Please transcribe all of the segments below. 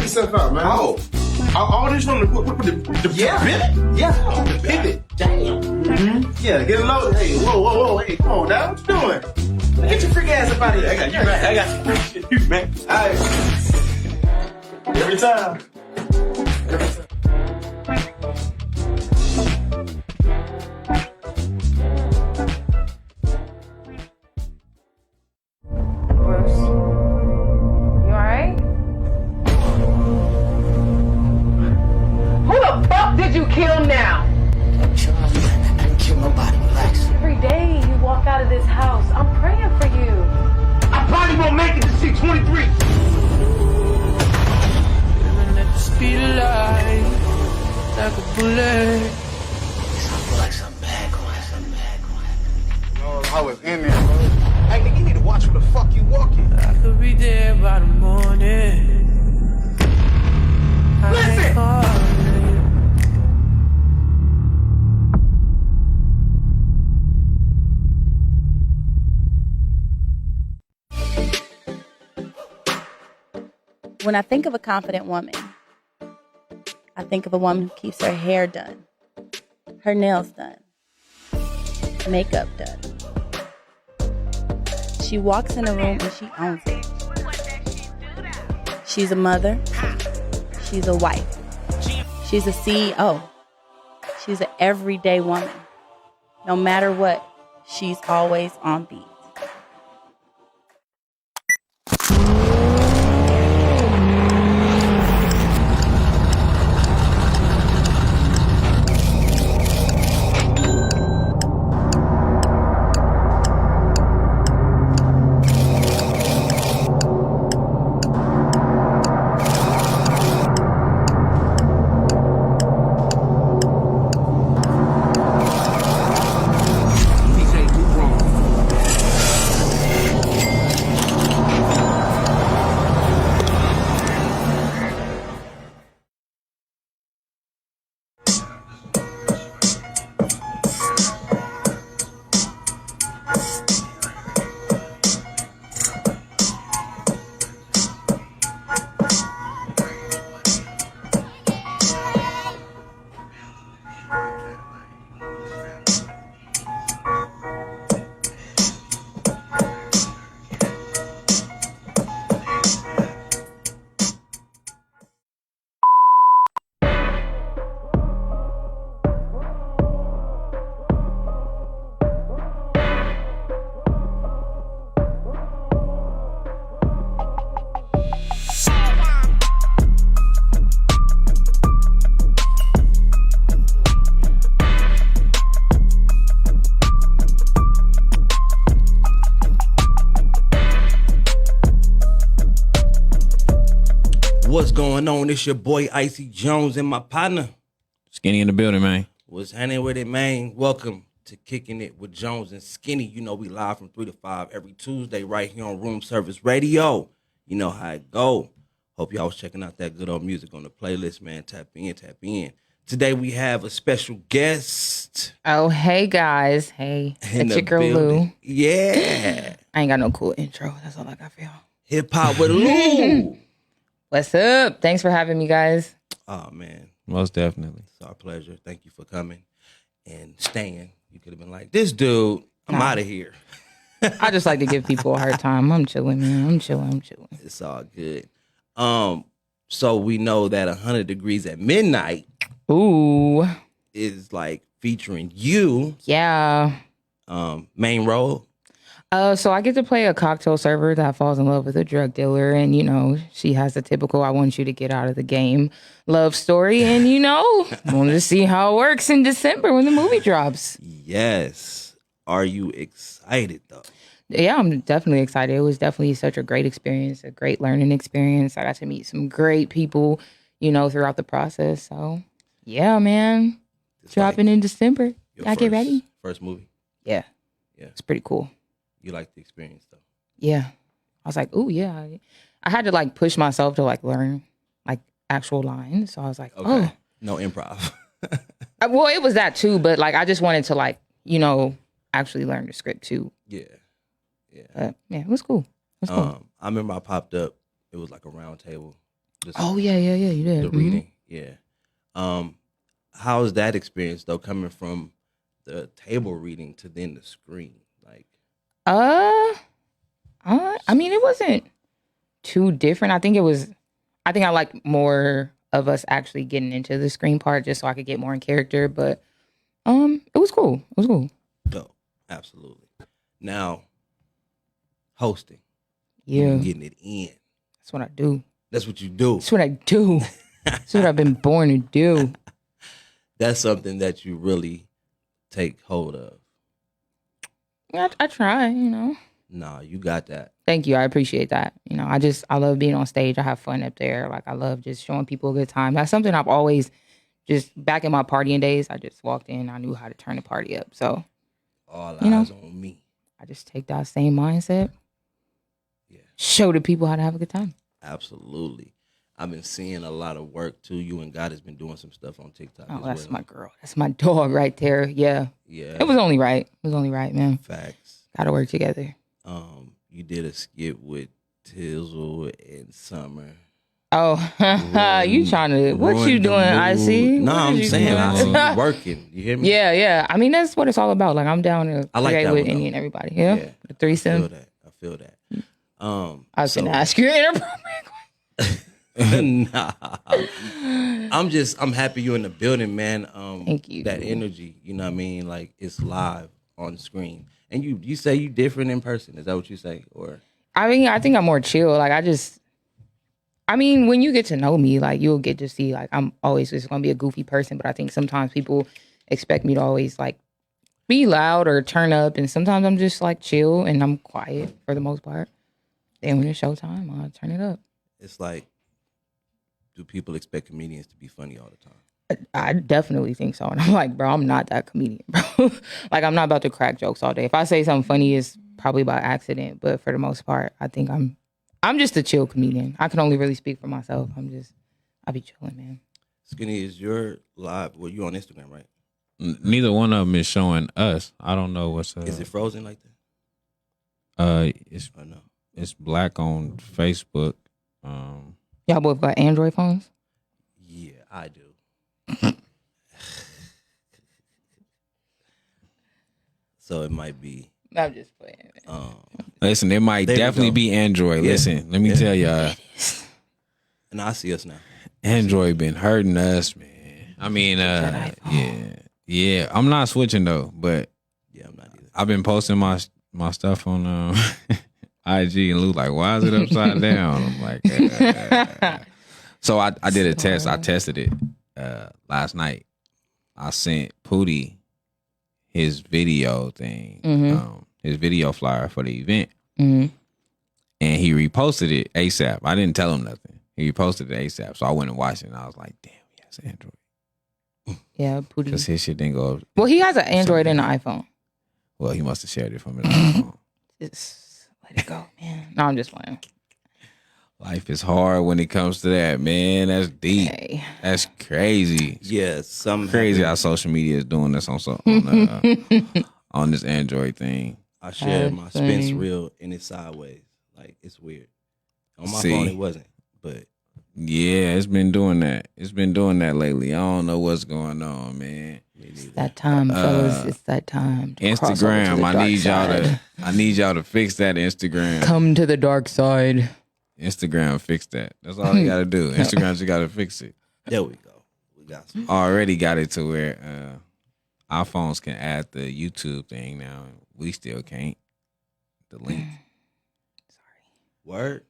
check yourself out, man. Oh. All this on the pivot? Yeah, on the pivot. Damn. Mm-hmm. Yeah, get it loaded. Hey, whoa. Hey, come on, now. What you doing? Get your freak ass up out of here. I got some freak shit, man. All right. Every time. Did you kill now? I'm sure I didn't kill nobody. Relax. Every day you walk out of this house, I'm praying for you. I probably won't make it to 623. Living at the speed of light, like a bullet. I feel like something bad going on. I was in there, bro. Hey, nigga, you need to watch where the fuck you walking. I could be there by the morning. Listen! When I think of a confident woman, I think of a woman who keeps her hair done, her nails done, makeup done. She walks in a room and she owns it. She's a mother. She's a wife. She's a CEO. She's an everyday woman. No matter what, she's always on beat. What's going on? It's your boy Icy Jones and my partner Skinny in the building, man. What's happening with it, man? Welcome to Kicking It with Jones and Skinny. You know we live from 3 to 5 every Tuesday right here on Room Service Radio. You know how it go. Hope y'all was checking out that good old music on the playlist, man. Tap in. Today we have a special guest. Oh, hey guys. Hey, it's your girl Lou. Yeah. I ain't got no cool intro. That's all I got for y'all. Hip hop with Lou. What's up? Thanks for having me, guys. Oh, man. Most definitely. It's our pleasure. Thank you for coming and staying. You could have been like, this dude, I'm out of here. I just like to give people a hard time. I'm chilling, man. I'm chilling. It's all good. So we know that 100 Degrees at Midnight Ooh. is like featuring you. Yeah. Main role. So I get to play a cocktail server that falls in love with a drug dealer. And, you know, she has the typical, I want you to get out of the game love story. And, you know, wanted to see how it works in December when the movie drops. Yes. Are you excited, though? Yeah, I'm definitely excited. It was definitely such a great experience, a great learning experience. I got to meet some great people, you know, throughout the process. So, yeah, man. It's Dropping like in December. Y'all get ready? First movie? Yeah. It's pretty cool. You like the experience, though? Yeah. I was like, oh, yeah. I had to, like, push myself to, like, learn, like, actual lines. So I was like, Okay. oh. No improv. Well, it was that, too. But, like, I just wanted to, like, you know, actually learn the script, too. Yeah. Yeah, it was cool. I remember I popped up. It was like a round table. Oh yeah, you did. The reading, yeah. How's that experience though, coming from the table reading to then the screen? Like, I mean, it wasn't too different. I think I like more of us actually getting into the screen part just so I could get more in character. But it was cool. It was cool. dope, absolutely. Now, hosting, Yeah, getting it in. that's what I do. That's what you do. That's what I do. That's what I've been born to do. That's something that you really take hold of. I try, you know. Nah, you got that. Thank you. I appreciate that. You know, I love being on stage. I have fun up there. Like, I love just showing people a good time. That's something I've always, just back in my partying days, I just walked in. I knew how to turn the party up. So, All you know, eyes on me. I just take that same mindset. Yeah. Show the people how to have a good time. Absolutely. I've been seeing a lot of work too. You and God has been doing some stuff on TikTok. Oh, as that's well. my girl. That's my dog right there. Yeah. Yeah. It was only right. It was only right, man. Facts. Gotta work together. You did a skit with Tizzle and Summer. Oh, you trying to, what you Ruined the doing, I mood. see? No, What I'm you saying doing? I see you working. You hear me? Yeah. I mean, that's what it's all about. Like, I'm down to I like create that with one, any though. and everybody. Yeah. The I threesome. feel that. I was gonna ask you an inappropriate question. Nah. I'm happy you're in the building, man. Thank you. That energy, you know what I mean? Like, it's live on screen. And you say you different in person. Is that what you say? Or I mean, I think I'm more chill. Like, I mean, when you get to know me, like, you'll get to see, like, I'm always just gonna be a goofy person, but I think sometimes people expect me to always, like, be loud or turn up, and sometimes I'm just, like, chill and I'm quiet for the most part. Then when it's showtime, I'll turn it up. it's like, do people expect comedians to be funny all the time? I definitely think so. And I'm like, bro, I'm not that comedian, bro. Like, I'm not about to crack jokes all day. If I say something funny, it's probably by accident. But for the most part, I think I'm just a chill comedian. I can only really speak for myself. I be chilling, man. Skinny, is your live? Well, you on Instagram, right? Neither one of them is showing us. I don't know what's. Is it frozen like that? It's Or no? it's black on Facebook. Y'all both got Android phones? Yeah, I do. So it might be. I'm just playing. Listen, it might There we definitely go. be Android. Yeah. Listen, let me tell y'all, And I see us now. Android been hurting us, man. I mean, yeah. I'm not switching though, but Yeah, I'm not either. I've been posting my stuff on IG, and Lou like, why is it upside down? I'm like, so I did a test. I tested it last night. I sent Pootie his video thing, his video flyer for the event, and he reposted it ASAP. I didn't tell him nothing. He reposted it ASAP, so I went and watched it, and I was like, damn, he has Android. Yeah, Because Pootie. his shit didn't go up. Well, he has an Android and an iPhone. Well, he must have shared it from his iPhone. Just let it go, man. No, I'm just playing. Life is hard when it comes to that, man. That's deep. Hey. That's crazy. Yeah, some Crazy how social media is doing this on on this Android thing. I shared my That's Spence funny. reel and it's sideways. Like, it's weird. On my See. phone, it wasn't. But Yeah, it's been doing that. It's been doing that lately. I don't know what's going on, man. That time, fellas. It's that time. to cross over to Instagram, the I dark need y'all side. to fix that Instagram. Come to the dark side. Instagram fix that. That's all they gotta do. Instagram just gotta fix it. there we go. We got some. Already got it to where our phones can add the YouTube thing now. We still can't. The link. Word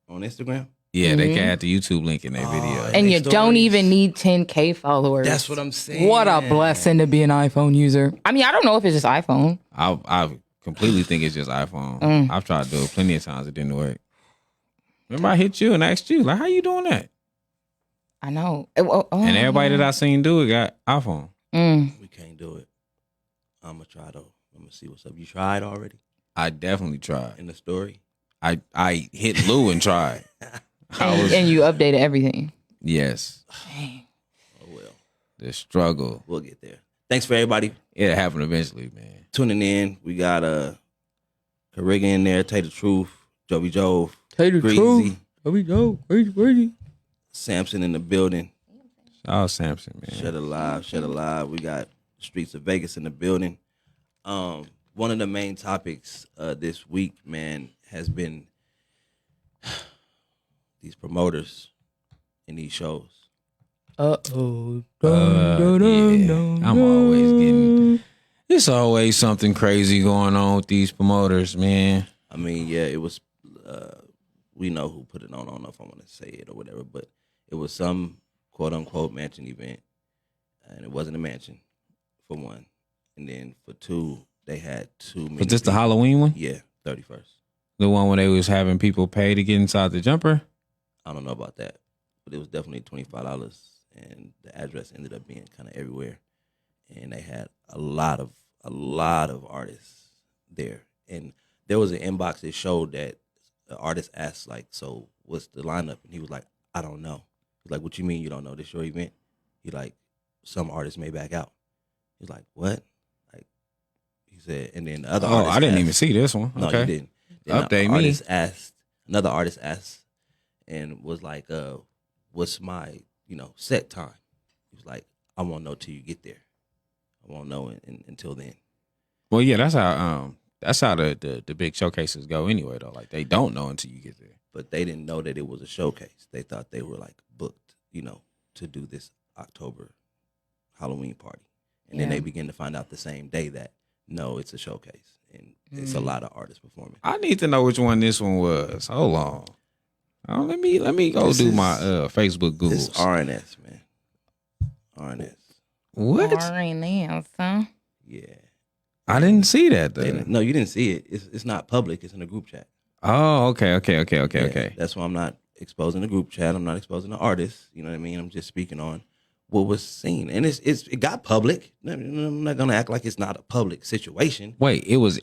on Instagram. Yeah, they can add the YouTube link in their video. And you Stories. don't even need 10K followers. That's what I'm saying. What a blessing to be an iPhone user. I mean, I don't know if it's just iPhone. I completely think it's just iPhone. I've tried to do it plenty of times. It didn't work. Remember, I hit you and asked you, like, how you doing that? I know. And everybody that I seen do it got iPhone. We can't do it. I'm gonna try though. I'm gonna see what's up. You tried already I definitely tried. in the story. I hit Lou and tried. And you updated everything. Yes, Dang. Oh well, the struggle. we'll get there. Thanks for everybody It'll happen eventually, man. tuning in. We got Carriga in there. Tell the truth. Jovi Jove. Tell the Greasy. truth. Here we go. Crazy. Samson in the building. Oh, Samson, man. Shut alive. We got Streets of Vegas in the building. One of the main topics this week, man, has been these promoters in these shows. Yeah. I'm always getting. It's always something crazy going on with these promoters, man. I mean, yeah, it was. We know who put it on. I don't know if I want to say it or whatever, but it was some quote unquote mansion event, and it wasn't a mansion for one, and then for two, they had too many. Was this the Halloween one? Yeah, 31st. The one where they was having people pay to get inside the jumper? I don't know about that, but it was definitely $25, and the address ended up being kind of everywhere, and they had a lot of artists there, and there was an inbox that showed that the artist asked like, "So what's the lineup?" And he was like, "I don't know." He's like, "What you mean you don't know? This your event?" He like, "Some artists may back out." He's like, "What?" Like he said, and then the other. Oh, I didn't even see this one. No, okay. you didn't. Then Update me. Another artist asked, and was like, "What's my set time?" He was like, "I won't know till you get there. I won't know until then." Well, yeah, that's how the big showcases go anyway, though. Like they don't know until you get there. But they didn't know that it was a showcase. They thought they were like booked, to do this October Halloween party. And then they begin to find out the same day that no, it's a showcase. And it's a lot of artists performing. I need to know which one this one was. Hold on. Oh, let me go do my Facebook Googles. This RNS, man. RNS. What? RNS, huh? Yeah. I didn't see that though. No, you didn't see it. It's not public. It's in a group chat. Oh, okay. Yeah, that's why I'm not exposing the group chat. I'm not exposing the artists. You know what I mean? I'm just speaking on what was seen, and it got public. I'm not gonna act like it's not a public situation. Wait, it was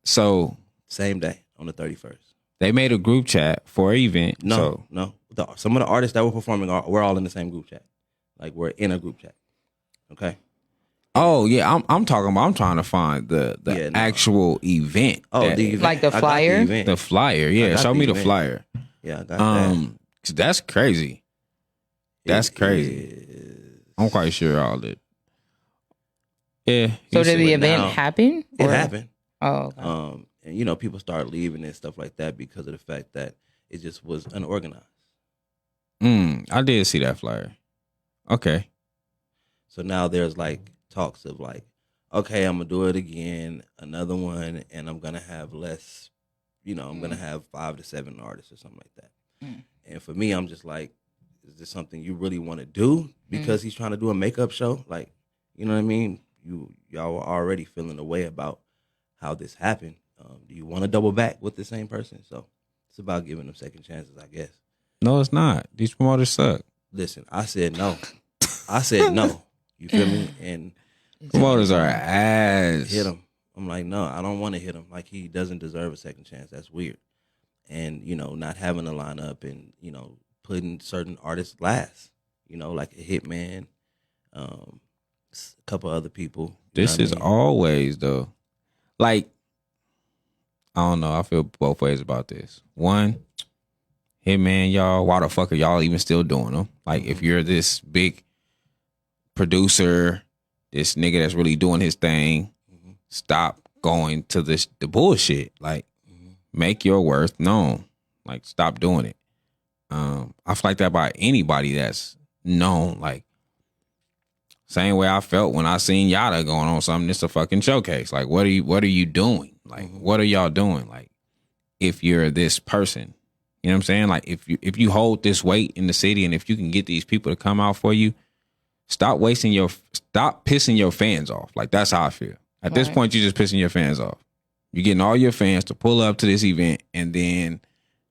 so Same day on the 31st. they made a group chat for an event. No. Some of the artists that were performing we're all in the same group chat. Like we're in a group chat. Okay. Oh yeah, I'm talking about. I'm trying to find the actual event. Oh, the event. Like the flyer? The flyer. Yeah, show me the event. flyer. Yeah, I got that. 'Cause that's crazy. That's crazy. I'm quite sure all that. Yeah. So you did see the it event now. happen? It happened. Oh, okay. And people started leaving and stuff like that because of the fact that it just was unorganized. I did see that flyer. Okay. So now there's like talks of like, okay, I'm gonna do it again, another one, and I'm gonna have less. I'm gonna have 5 to 7 artists or something like that. And for me, I'm just like, is this something you really want to do? Because he's trying to do a makeup show, like, you know what I mean? Y'all were already feeling a way about how this happened. Do you want to double back with the same person? So it's about giving them second chances, I guess. No, it's not. These promoters suck. Listen, I said no. I said no. You feel me? And promoters are ass. Hit him. I'm like, no, I don't want to hit him. Like, he doesn't deserve a second chance. That's weird. And, not having a lineup and, putting certain artists last, like a Hitman, a couple other people. This is always, though. Like, I don't know. I feel both ways about this. One, Hitman, y'all, why the fuck are y'all even still doing them? Like, if you're this big producer, this nigga that's really doing his thing, stop going to the bullshit. Like, make your worth known. Like, stop doing it. I feel like that by anybody that's known. Like, same way I felt when I seen Yada going on something. It's a fucking showcase. Like, what are you doing? Like, what are y'all doing? Like, if you're this person, you know what I'm saying? Like, if you hold this weight in the city, and if you can get these people to come out for you, stop pissing your fans off. Like, that's how I feel. At this point, you're just pissing your fans off. You're getting all your fans to pull up to this event, and then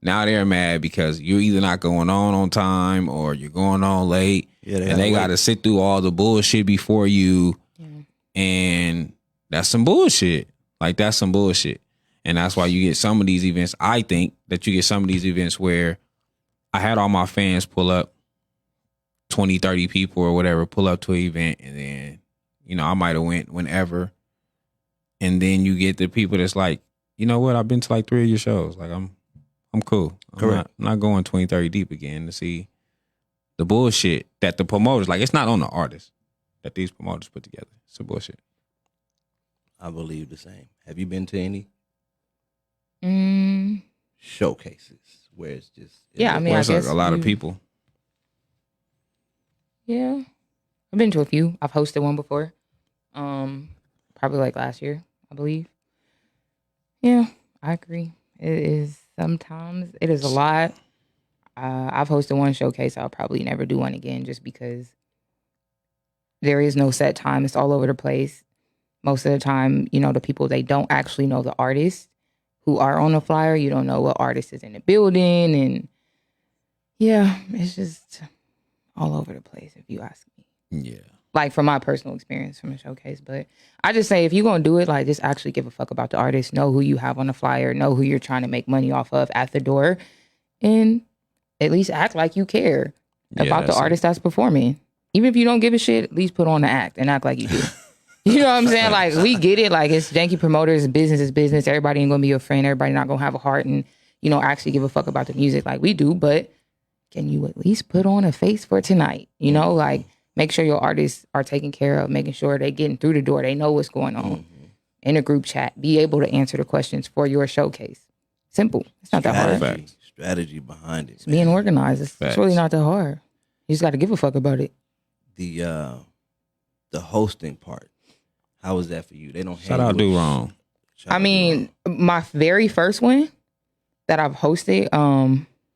now they're mad because you're either not going on time or you're going on late, and they got to sit through all the bullshit before you, and that's some bullshit. Like, that's some bullshit. And that's why you get some of these events. I think that you get some of these events where I had all my fans pull up, 20, 30 people or whatever, pull up to an event, and then, I might have went whenever. And then you get the people that's like, you know what? I've been to like 3 of your shows. Like, I'm cool. I'm not going 20, 30 deep again to see the bullshit that the promoters, like, it's not on the artist that these promoters put together. It's some bullshit. I believe the same. Have you been to any Mm, showcases where it's just Yeah, I mean, Where I it's guess a lot of you- people. Yeah, I've been to a few. I've hosted one before. Probably like last year, I believe. Yeah, I agree. It is sometimes it is a lot. I've hosted one showcase. I'll probably never do one again just because there is no set time. It's all over the place. Most of the time, you know, the people, they don't actually know the artists who are on the flyer. You don't know what artist is in the building. And yeah, it's just all over the place if you ask me. Yeah. Like from my personal experience from a showcase. But I just say if you're going to do it, like just actually give a fuck about the artist. Know who you have on the flyer. Know who you're trying to make money off of at the door. And at least act like you care about the that's artist that's performing. Even if you don't give a shit, at least put on the act and act like you do. You know what I'm saying? Like, we get it. Like, it's janky promoters. Business is business. Everybody ain't going to be your friend. Everybody not going to have a heart and, you know, actually give a fuck about the music like we do. But can you at least put on a face for tonight? You know, like, make sure your artists are taken care of, making sure they're getting through the door. They know what's going on. In a group chat, be able to answer the questions for your showcase. Simple. It's not that hard. strategy behind it. It's being organized. It's Facts. really not that hard. You just got to give a fuck about it. The hosting part. How was that for you? They don't Shout out Do Wrong. I mean, my very first one that I've hosted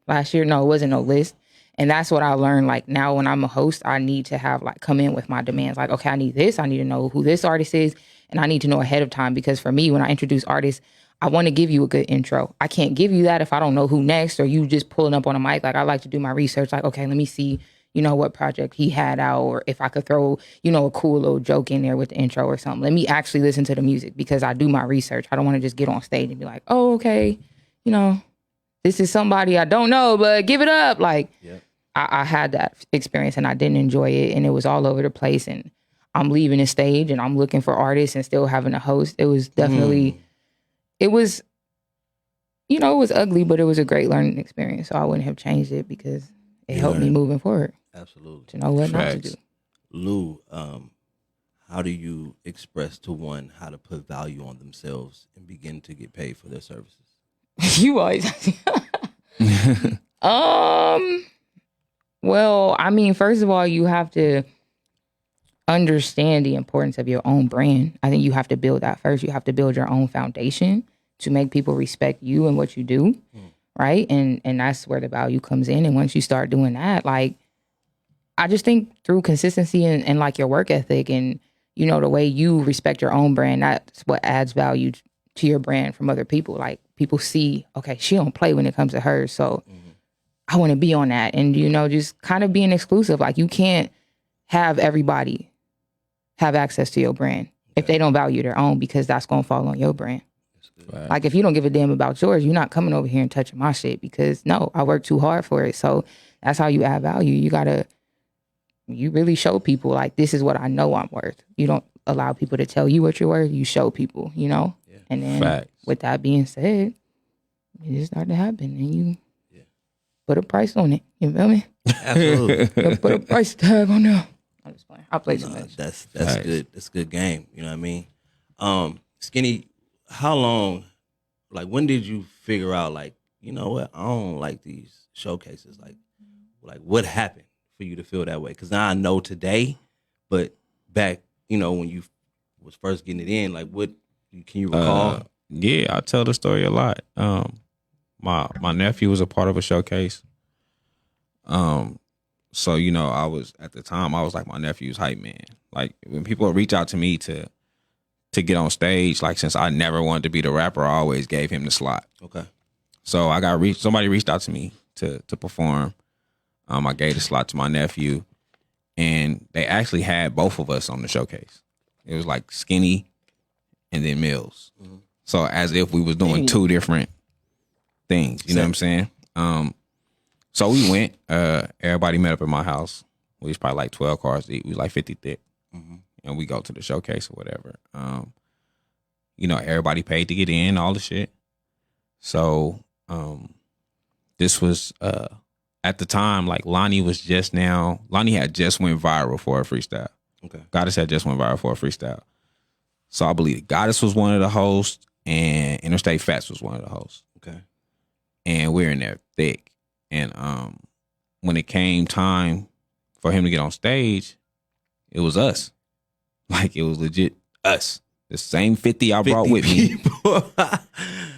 last year, no, it wasn't no list. And that's what I learned. Like, now when I'm a host, I need to have, like, come in with my demands. Like, okay, I need this. I need to know who this artist is. And I need to know ahead of time, because for me, when I introduce artists, I want to give you a good intro. I can't give you that if I don't know who next, or you just pulling up on a mic. Like, I like to do my research. Like, okay, let me see, you know, what project he had out, or if I could throw, you know, a cool little joke in there with the intro or something. Let me actually listen to the music, because I do my research. I don't want to just get on stage and be like, oh, okay, you know, this is somebody I don't know, but give it up. Like, I had that experience and I didn't enjoy it, and it was all over the place. And I'm leaving the stage and I'm looking for artists and still having a host. It was definitely, it was, you know, it was ugly, but it was a great learning experience. So I wouldn't have changed it, because it helped me moving forward. Absolutely. To know what not to do. Lou, how do you express to one how to put value on themselves and begin to get paid for their services? You always well, I mean, first of all, you have to understand the importance of your own brand. I think you have to build that first. You have to build your own foundation to make people respect you and what you do, right? And that's where the value comes in. And once you start doing that, like, I just think through consistency and like your work ethic and, you know, the way you respect your own brand, that's what adds value to your brand from other people. Like, people see, okay, she don't play when it comes to her, so I want to be on that. And, you know, just kind of being exclusive. Like, you can't have everybody have access to your brand if they don't value their own, because that's going to fall on your brand. Right. Like, if you don't give a damn about yours, you're not coming over here and touching my shit, because no, I work too hard for it. So that's how you add value. You really show people, like, this is what I know I'm worth. You don't allow people to tell you what you're worth. You show people, you know? Yeah. And then Facts. with that being said, it just started to happen, and you put a price on it. You feel me? Absolutely. You put a price tag on there. I'm just playing. I'll play some match. That's good. That's a good game. You know what I mean? Skinny, how long, like, when did you figure out, like, you know what, I don't like these showcases? Like what happened for you to feel that way? Because now I know today, but back, you know, when you was first getting it in, like, what can you recall? Yeah, I tell the story a lot. My nephew was a part of a showcase. So, you know, I was like my nephew's hype man. Like, when people reach out to me to get on stage, like, since I never wanted to be the rapper, I always gave him the slot. Okay. So somebody reached out to me to perform. I gave the slot to my nephew, and they actually had both of us on the showcase. It was like Skinny and then Mills. Mm-hmm. So as if we was doing two different things, you know what I'm saying? So we went, everybody met up at my house. We was probably like 12 cars deep. We was like 50 thick. Mm-hmm. And we go to the showcase or whatever. You know, everybody paid to get in, all the shit. So this was at the time, like Lonnie had just went viral for a freestyle. Okay. Goddess had just went viral for a freestyle. So I believe Goddess was one of the hosts and Interstate Fats was one of the hosts. Okay. And we're in there thick. And when it came time for him to get on stage, it was us. Like, it was legit us. The same 50 I brought with me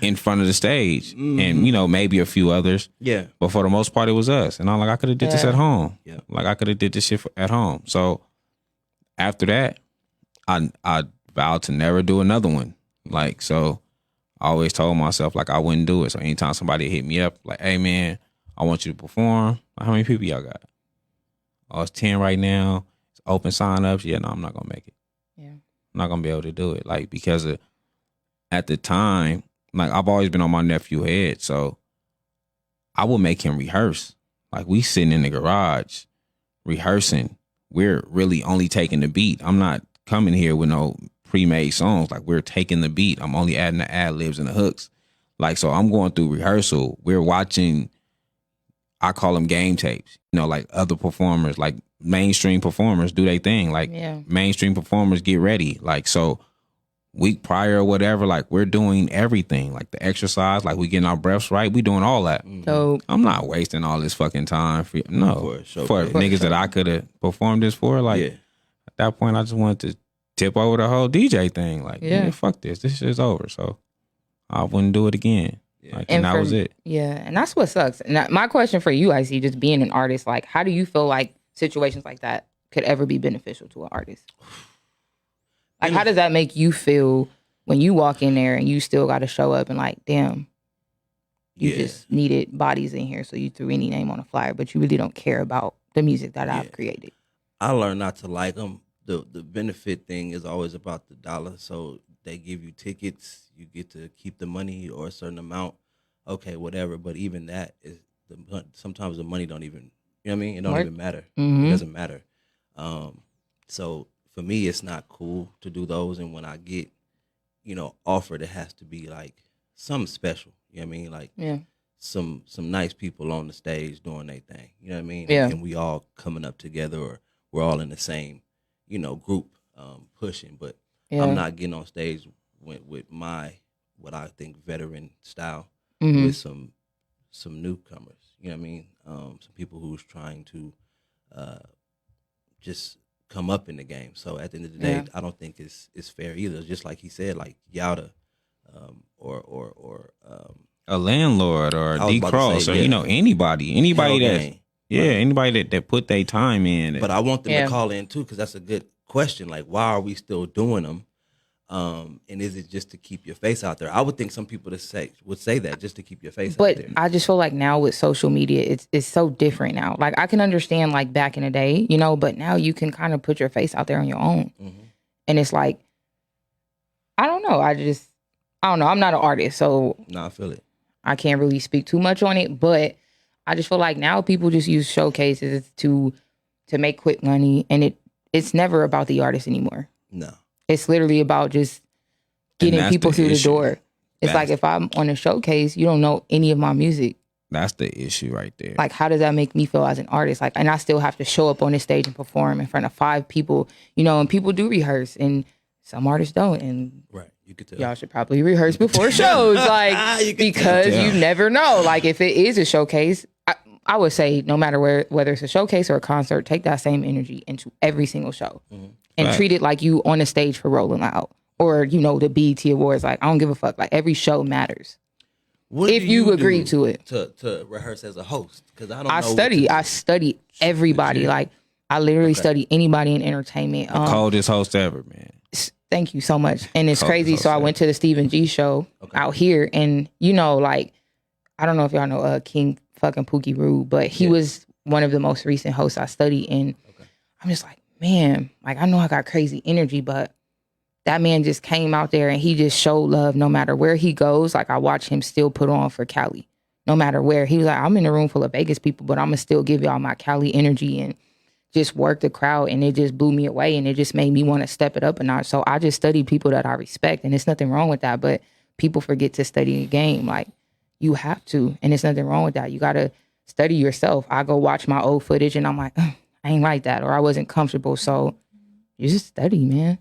in front of the stage. And, you know, maybe a few others. Yeah. But for the most part, it was us. And I'm like, I could have did this at home. Yeah. Like, I could have did this shit at home. So after that, I vowed to never do another one. Like, so I always told myself, like, I wouldn't do it. So anytime somebody hit me up, like, hey, man, I want you to perform. How many people y'all got? Oh, it's 10 right now. It's open sign-ups. Yeah, no, I'm not going to make it. Yeah. I'm not going to be able to do it. Like, because at the time, like, I've always been on my nephew head. So I would make him rehearse. Like, we sitting in the garage rehearsing. We're really only taking the beat. I'm not coming here with no pre-made songs. Like, we're taking the beat. I'm only adding the ad-libs and the hooks. Like, so I'm going through rehearsal. We're watching, I call them game tapes. You know, like other performers, like mainstream performers do their thing. Like, mainstream performers get ready. Like, so week prior or whatever, like, we're doing everything. Like, the exercise, like, we getting our breaths right. We doing all that. So I'm not wasting all this fucking time for For niggas that I could have performed this for. Like, at that point, I just wanted to tip over the whole DJ thing. Like, yeah, fuck this. This shit's over. So I wouldn't do it again. Yeah. Like, and that was it. Yeah, and that's what sucks. And my question for you, I see, just being an artist, like, how do you feel like situations like that could ever be beneficial to an artist? Like, how does that make you feel when you walk in there and you still got to show up and, like, damn, you just needed bodies in here, so you threw any name on a flyer, but you really don't care about the music that I've created? I learned not to like them. The benefit thing is always about the dollar. So they give you tickets, you get to keep the money or a certain amount. Okay, whatever. But even that is sometimes the money don't even, you know what I mean? It don't even matter. It doesn't matter. So for me, it's not cool to do those. And when I get, you know, offered, it has to be like something special. You know what I mean? Like some nice people on the stage doing their thing. You know what I mean? Yeah. And we all coming up together, or we're all in the same, you know, group pushing. But I'm not getting on stage with my, what I think, veteran style with some newcomers. You know what I mean? Some people who's trying to just come up in the game. So at the end of the day, I don't think it's fair either. Just like he said, like Yada, or a landlord or D Cross or, you know, anybody that anybody that put their time in. But I want them to call in too, because that's a good question. Like, why are we still doing them? And is it just to keep your face out there? I would think some people would say that just to keep your face out there. But I just feel like now with social media, it's so different now. Like, I can understand, like, back in the day, you know, but now you can kind of put your face out there on your own. And it's like, I don't know. I don't know. I'm not an artist, so I feel it. I can't really speak too much on it, but I just feel like now people just use showcases to make quick money, and it's never about the artist anymore. No. It's literally about just getting people through the door. It's like, if I'm on a showcase, you don't know any of my music. That's the issue right there. Like, how does that make me feel as an artist? Like, and I still have to show up on this stage and perform in front of 5 people, you know, and people do rehearse, and some artists don't. And you could tell. Y'all should probably rehearse before shows, like, because you never know. Like, if it is a showcase, I would say no matter whether it's a showcase or a concert, take that same energy into every single show and treat it like you on a stage for Rolling Loud or, you know, the BET Awards. Like, I don't give a fuck. Like, every show matters. If you agree to it. To rehearse as a host, because I study everybody. Like, I literally study anybody in entertainment. The coldest host ever, man. Thank you so much. And it's crazy. So I went to the Stephen G show out here, and, you know, like, I don't know if y'all know King fucking Pookie Rue, but he was one of the most recent hosts I studied. And I'm just like, man, like, I know I got crazy energy, but that man just came out there and he just showed love no matter where he goes. Like, I watch him still put on for Cali, no matter where. He was like, I'm in a room full of Vegas people, but I'm going to still give y'all my Cali energy and just work the crowd. And it just blew me away, and it just made me want to step it up a notch. So I just study people that I respect, and there's nothing wrong with that. But people forget to study the game. Like, you have to, and there's nothing wrong with that. You got to study yourself. I go watch my old footage and I'm like, I ain't like that, or I wasn't comfortable. So you just study, man.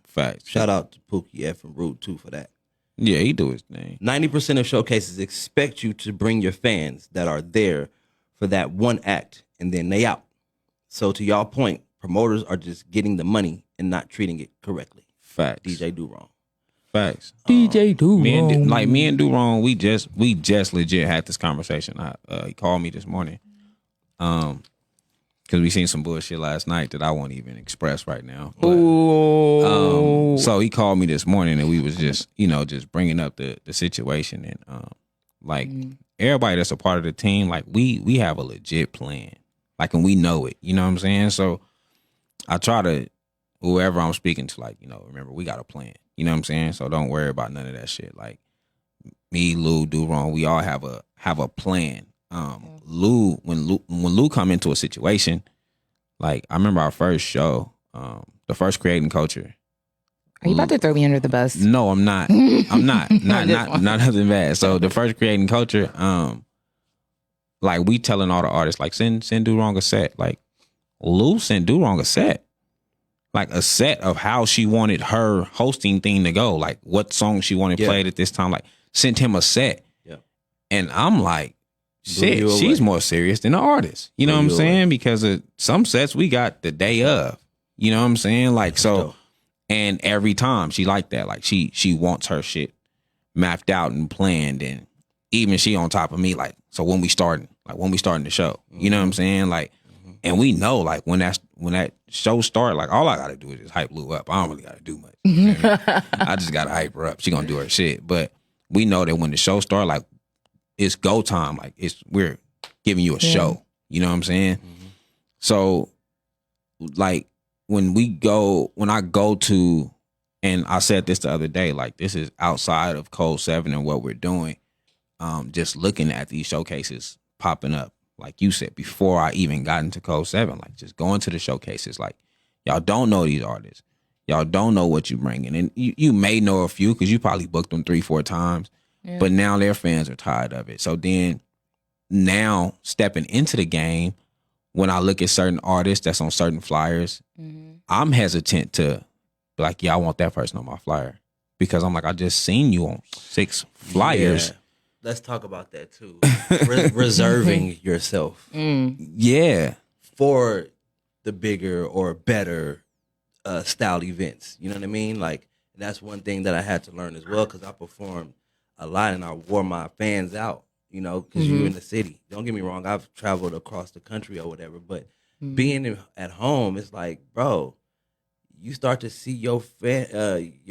Facts. Shout out to Pookie F and Rude too for that. Yeah, he do his thing. 90% of showcases expect you to bring your fans that are there for that one act, and then they out. So to y'all point, promoters are just getting the money and not treating it correctly. Facts. DJ Do Wrong. Facts. DJ Do Wrong. Me and Do Wrong, we just legit had this conversation. He called me this morning. Because we seen some bullshit last night that I won't even express right now. But, so he called me this morning and we was just, just bringing up the situation. And everybody that's a part of the team, like we have a legit plan. Like, and we know it, you know what I'm saying? So I try to, whoever I'm speaking to, like, remember, we got a plan, you know what I'm saying? So don't worry about none of that shit. Like me, Lou, Do Wrong, we all have a plan. Lou, when Lou come into a situation, like I remember our first show, the first Creating Culture. Are you about to throw me under the bus? No, I'm not. I'm not. Not nothing bad. So the first Creating Culture, like we telling all the artists, like send Do Wrong a set. Like Lou sent Do Wrong a set. Like a set of how she wanted her hosting thing to go. Like what song she wanted played at this time. Like sent him a set. Yeah. And I'm like, shit, she's more serious than the artist. You know what I'm saying? Because of some sets we got the day of. You know what I'm saying? Like, so, and every time she like that. Like she wants her shit mapped out and planned. And even she on top of me, like, so when we starting the show, you know what I'm saying? Like, and we know, like, when that show start, like, all I gotta do is just hype Lou up. I don't really gotta do much. You know what I mean? I just gotta hype her up. She gonna do her shit. But we know that when the show start, like, it's go time. Like we're giving you a show. You know what I'm saying? So like when I go to, and I said this the other day, like this is outside of Code 7 and what we're doing. Just looking at these showcases popping up, like you said, before I even got into Code 7, like just going to the showcases, like y'all don't know these artists. Y'all don't know what you bringing. And you may know a few because you probably booked them 3-4 times. Yeah. But now their fans are tired of it. So then now stepping into the game, when I look at certain artists that's on certain flyers, I'm hesitant to be like, yeah, I want that person on my flyer. Because I'm like, I just seen you on 6 flyers. Yeah. Let's talk about that too. Reserving yourself. Yeah. For the bigger or better style events. You know what I mean? Like, that's one thing that I had to learn as well because I performed a lot and I wore my fans out, because you're in the city. Don't get me wrong, I've traveled across the country or whatever, but being at home, it's like, bro, you start to see your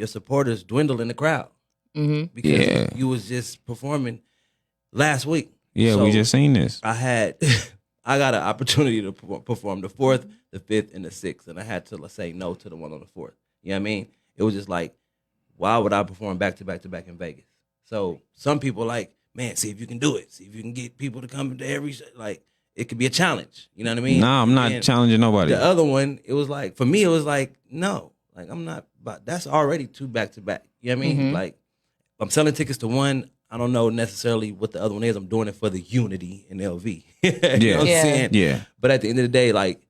supporters dwindle in the crowd because you was just performing last week. Yeah, so we just seen this. I got an opportunity to perform the 4th, the 5th, and the 6th, and I had to say no to the one on the 4th. You know what I mean? It was just like, why would I perform back to back to back in Vegas? So some people like, man, see if you can do it. See if you can get people to come to every show. Like, it could be a challenge. You know what I mean? Nah, I'm not challenging nobody. The other one, it was like, for me, it was like, no. Like, I'm not, but that's already 2 back to back. You know what I mean? Like, I'm selling tickets to one. I don't know necessarily what the other one is. I'm doing it for the unity in LV. You know what I'm saying? Yeah. But at the end of the day, like,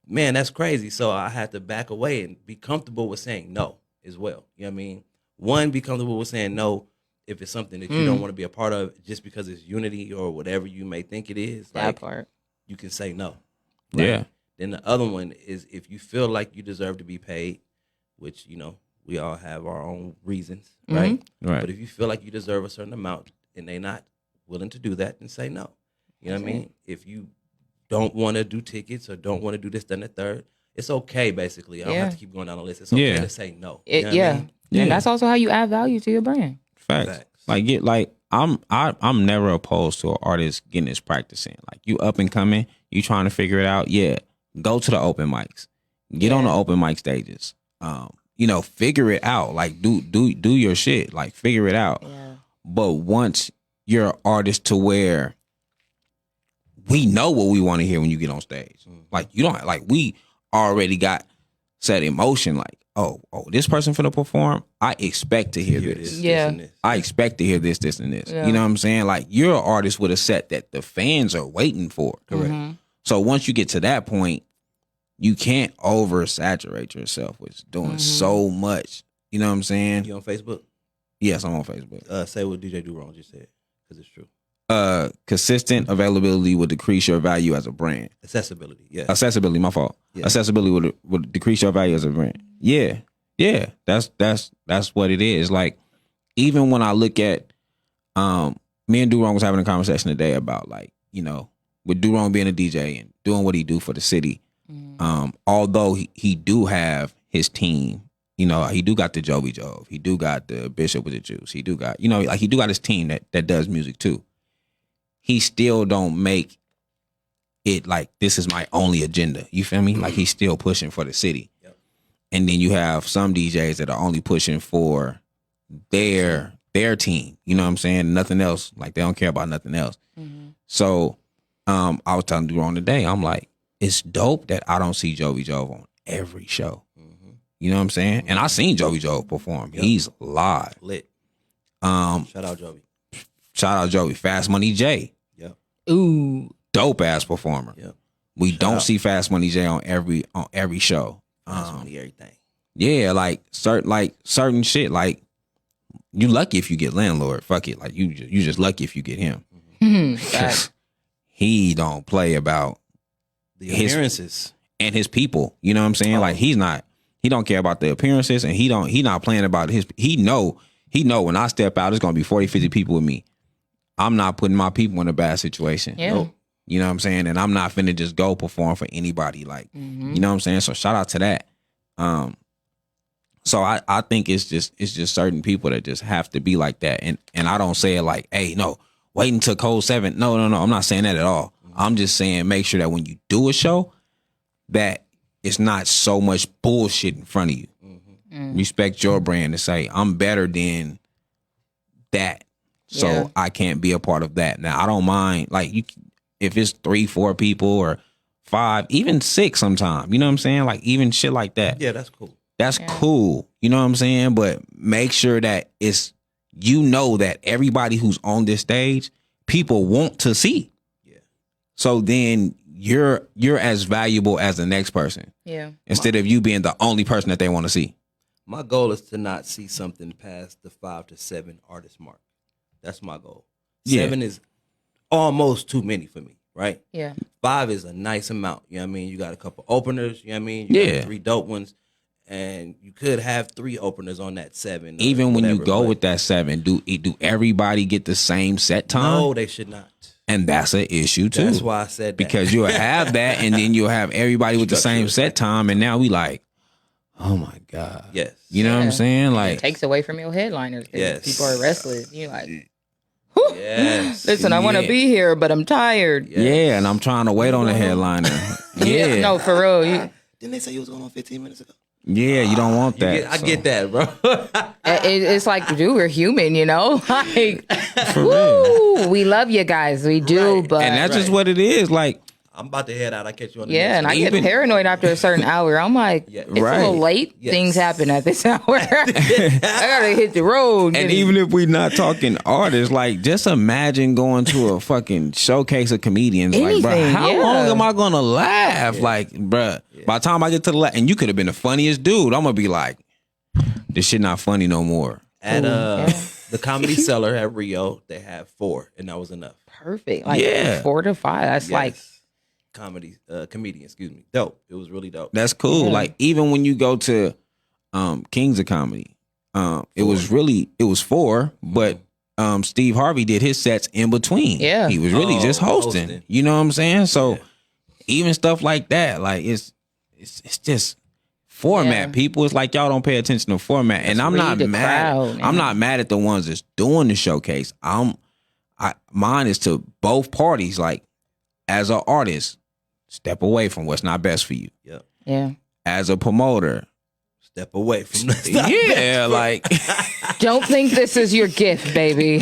man, that's crazy. So I had to back away and be comfortable with saying no as well. You know what I mean? One, be comfortable with saying no if it's something that you don't want to be a part of just because it's unity or whatever you may think it is. That like, part. You can say no. Right? Yeah. Then the other one is if you feel like you deserve to be paid, which, we all have our own reasons, right? Right. But if you feel like you deserve a certain amount and they're not willing to do that, then say no. You know what I mean? If you don't want to do tickets or don't want to do this, then the third, it's okay, basically. I don't have to keep going down the list. It's okay to say no. You know what I mean? And that's also how you add value to your brand. Facts. Like I'm never opposed to an artist getting his practice in. Like you up and coming, you trying to figure it out. Yeah, go to the open mics, get on the open mic stages. Figure it out. Like do your shit. Like figure it out. Yeah. But once you're an artist to where we know what we want to hear when you get on stage. Like you don't like we already got set in motion. Like, oh, this person finna perform. I expect to hear this. Yeah. and this. I expect to hear this, and this. Yeah. You know what I'm saying? Like, you're an artist with a set that the fans are waiting for. Correct. So once you get to that point, you can't oversaturate yourself with doing so much. You know what I'm saying? You on Facebook? Yes, I'm on Facebook. Say what DJ Do Wrong just said, because it's true. Consistent availability will decrease your value as a brand. Accessibility, yeah. Accessibility, my fault. Yeah. Accessibility would decrease your value as a brand. Yeah. That's what it is. Like, even when I look at, me and Durong was having a conversation today about, like, you know, with Durong being a DJ and doing what he do for the city. Although he do have his team, you know, he do got the Jovi Jove, he do got the Bishop with the Juice, he do got, you know, like, he do got his team that does music too. He still don't make it like, this is my only agenda. You feel me? Like, he's still pushing for the city. Yep. And then you have some DJs that are only pushing for their team. You know what I'm saying? Nothing else. Like, they don't care about nothing else. So I was telling Durong today, I'm like, it's dope that I don't see Jovi Jove on every show. You know what I'm saying? And I seen Jovi Jove perform. Yep. He's live. Lit. Shout Shout out Jovi. Fast Money J. Yep. Ooh. Dope ass performer. Yep. We Shout don't out. see Fast Money J on every show. That's money, everything. Yeah, like certain shit. Like, you lucky if you get Landlord. Fuck it. Like, you just lucky if you get him. Facts. He don't play about The His- appearances. and his people. You know what I'm saying? Like, he don't care about the appearances, and he not playing about his. He know when I step out, it's gonna be 40, 50 people with me. I'm not putting my people in a bad situation. Yeah. Nope. You know what I'm saying? And I'm not finna just go perform for anybody. Like, you know what I'm saying? So shout out to that. So I think it's just certain people that just have to be like that. And I don't say it like, hey, no, wait until Cold 7. No. I'm not saying that at all. I'm just saying make sure that when you do a show, that it's not so much bullshit in front of you. Respect your brand and say, I'm better than that. So Yeah. I can't be a part of that. Now, I don't mind, like, if it's 3, 4 people or 5, even 6 sometimes, you know what I'm saying? Like, even shit like that. Yeah, that's cool. That's cool. You know what I'm saying? But make sure that it's, you know, that everybody who's on this stage, people want to see. Yeah. So then you're as valuable as the next person, Yeah. instead of you being the only person that they want to see. My goal is to not see something past the 5 to 7 artist mark. That's my goal. Yeah. 7 is almost too many for me, right? Yeah. 5 is a nice amount. You know what I mean? You got a couple openers, you know what I mean? You Yeah. got 3 dope ones. And you could have 3 openers on that 7. or Even when you whatever, go but with that 7, do everybody get the same set time? No, they should not. And that's an issue too. That's why I said that. Because you'll have that, and then you'll have everybody with the same set time, and now we like, oh my God. Yes. You know what I'm Yeah. saying? It Like, takes away from your headliners. 'Cause Yes. People are restless. You're like, Yes. listen, I want to Yeah. be here, but I'm tired. yeah, and I'm trying to wait on the headliner. Yeah. No, for real. Didn't they say you was going on 15 minutes ago? Yeah, you don't want that. I get that, bro. It's like, dude, we're human, you know? Like, For real. woo, we love you guys. We do, Right. but. And that's just what it is. Like, I'm about to head out. I catch you on the yeah, next and I one. get Even- paranoid after a certain hour. I'm like, Yeah. it's Right. a little late. Yes. Things happen at this hour. I gotta hit the road. and even if we not talking artists, like, just imagine going to a fucking showcase of comedians. Like, bro, Anything, how yeah. long am I gonna laugh? Like, bruh, by the time I get to the and you could have been the funniest dude, I'm gonna be like, this shit not funny no more. At the Comedy Cellar at Rio, they had 4, and that was enough. perfect. Like Yeah. 4 to 5. That's like, Comedian, excuse me. Dope. It was really dope. That's cool. Yeah. Like, even when you go to Kings of Comedy, it was 4, but Steve Harvey did his sets in between. Yeah. He was really just hosting. You know what I'm saying? So even stuff like that, like, it's just format. Yeah. People, it's like y'all don't pay attention to format. And I'm read not the mad. crowd, I'm man. not mad at the ones that's doing the showcase. Mine is to both parties. Like, as an artist, step away from what's not best for you. Yep. yeah. As a promoter, Step away from the yeah, like, Don't think this is your gift, baby.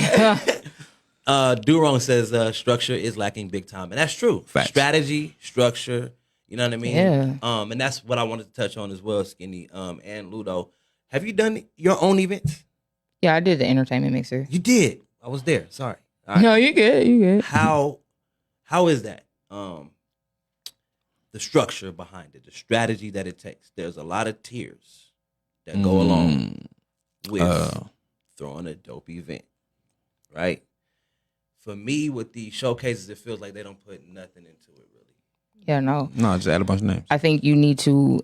Durong says structure is lacking big time, and that's true. Facts. Strategy, structure. You know You know what I mean? Yeah. And that's what I wanted to touch on as well, Skinny, and Ludo. Have you done your own events? Yeah, I did the entertainment mixer. You did. I was there. Sorry. All right. No, you good. You good. How is that? The structure behind it, the strategy that it takes. There's a lot of tiers that go along with throwing a dope event, right? For me, with these showcases, it feels like they don't put nothing into it, really. Yeah, no. No, just add a bunch of names. I think you need to,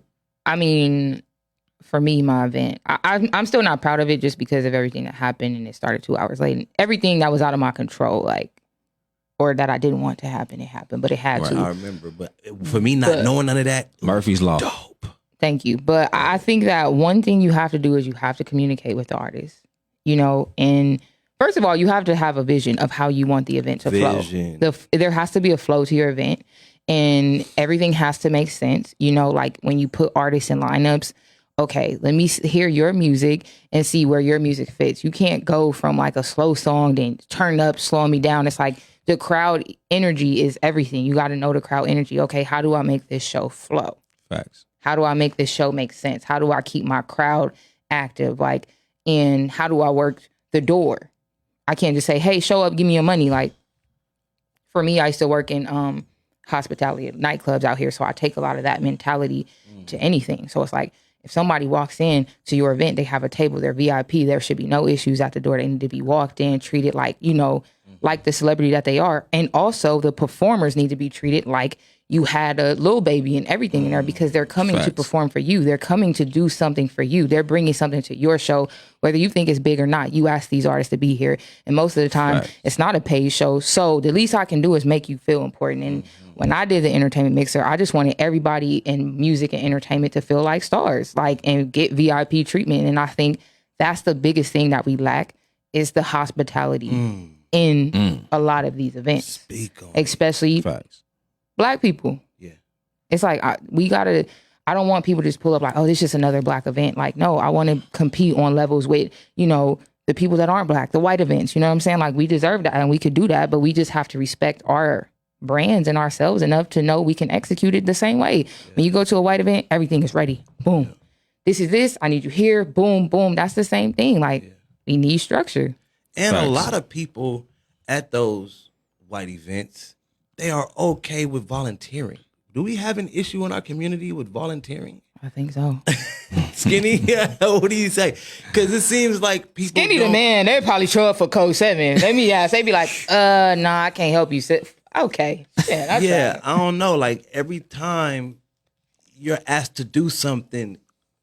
for me, my event, I'm still not proud of it just because of everything that happened and it started 2 hours late. And everything that was out of my control, or that I didn't want to happen, it happened, but it had to. I remember, but for me, not knowing none of that, Murphy's Law. dope. Thank you. But I think that one thing you have to do is you have to communicate with the artist, and first of all, you have to have a vision of how you want the event to flow. There has to be a flow to your event, and everything has to make sense. Like when you put artists in lineups, okay, let me hear your music and see where your music fits. You can't go from like a slow song, then turn up, slowing me down. It's like the crowd energy is everything. You got to know the crowd energy. Okay, how do I make this show flow? Facts. How do I make this show make sense? How do I keep my crowd active? And how do I work the door? I can't just say, hey, show up, give me your money. For me, I used to work in hospitality nightclubs out here. So I take a lot of that mentality to anything. So it's like, if somebody walks in to your event, they have a table, they're VIP, there should be no issues at the door. They need to be walked in, treated like, like the celebrity that they are. And also the performers need to be treated like you had a little baby and everything in there because they're coming to perform for you. They're coming to do something for you. They're bringing something to your show, whether you think it's big or not. You ask these artists to be here. And most of the time, it's not a paid show. So the least I can do is make you feel important. And when I did the entertainment mixer, I just wanted everybody in music and entertainment to feel like stars, and get VIP treatment. And I think that's the biggest thing that we lack is the hospitality in a lot of these events, especially Black people. Yeah. It's like, I don't want people to just pull up like, oh, this is just another Black event. No, I want to compete on levels with, the people that aren't Black, the white events. You know what I'm saying? We deserve that and we could do that, but we just have to respect our brands and ourselves enough to know we can execute it the same way. Yeah. When you go to a white event, everything is ready. Boom. Yeah. This is this. I need you here. Boom, boom. That's the same thing. We need structure. And a lot of people at those white events, they are okay with volunteering. Do we have an issue in our community with volunteering? I think so. Skinny, what do you say? Because it seems like people Skinny the man, they probably show up for code 7. Let me ask. They be like, nah, I can't help you. Okay. Yeah, that's right. I don't know. Every time you're asked to do something,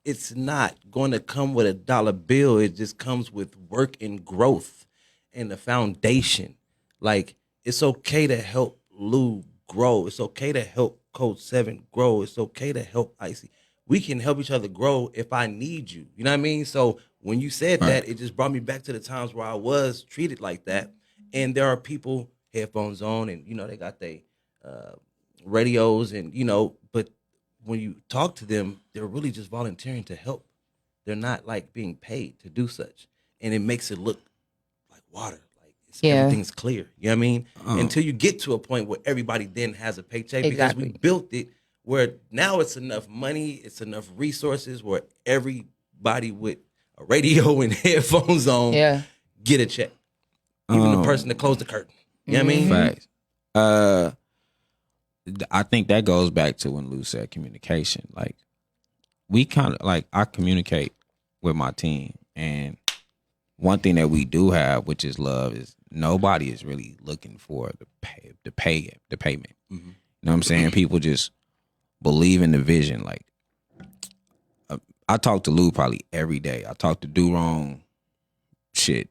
it's not going to come with a dollar bill. It just comes with work and growth and the foundation. It's okay to help Lou grow. It's okay to help Code 7 grow. It's okay to help Icy. We can help each other grow if I need you. You know what I mean? So when you said that, it just brought me back to the times where I was treated like that. And there are people, headphones on, and, they got their radios, and, but when you talk to them, they're really just volunteering to help. They're not, being paid to do such. And it makes it look like water. Everything's clear. You know what I mean? Until you get to a point where everybody then has a paycheck because we built it where now it's enough money, it's enough resources where everybody with a radio and headphones on get a check. Even the person that closed the curtain. You know what I mean? Facts. I think that goes back to when Lou said communication. We kind of I communicate with my team, and one thing that we do have, which is love, is nobody is really looking for the payment. Mm-hmm. You know what I'm saying? People just believe in the vision. I talk to Lou probably every day. I talk to Do Wrong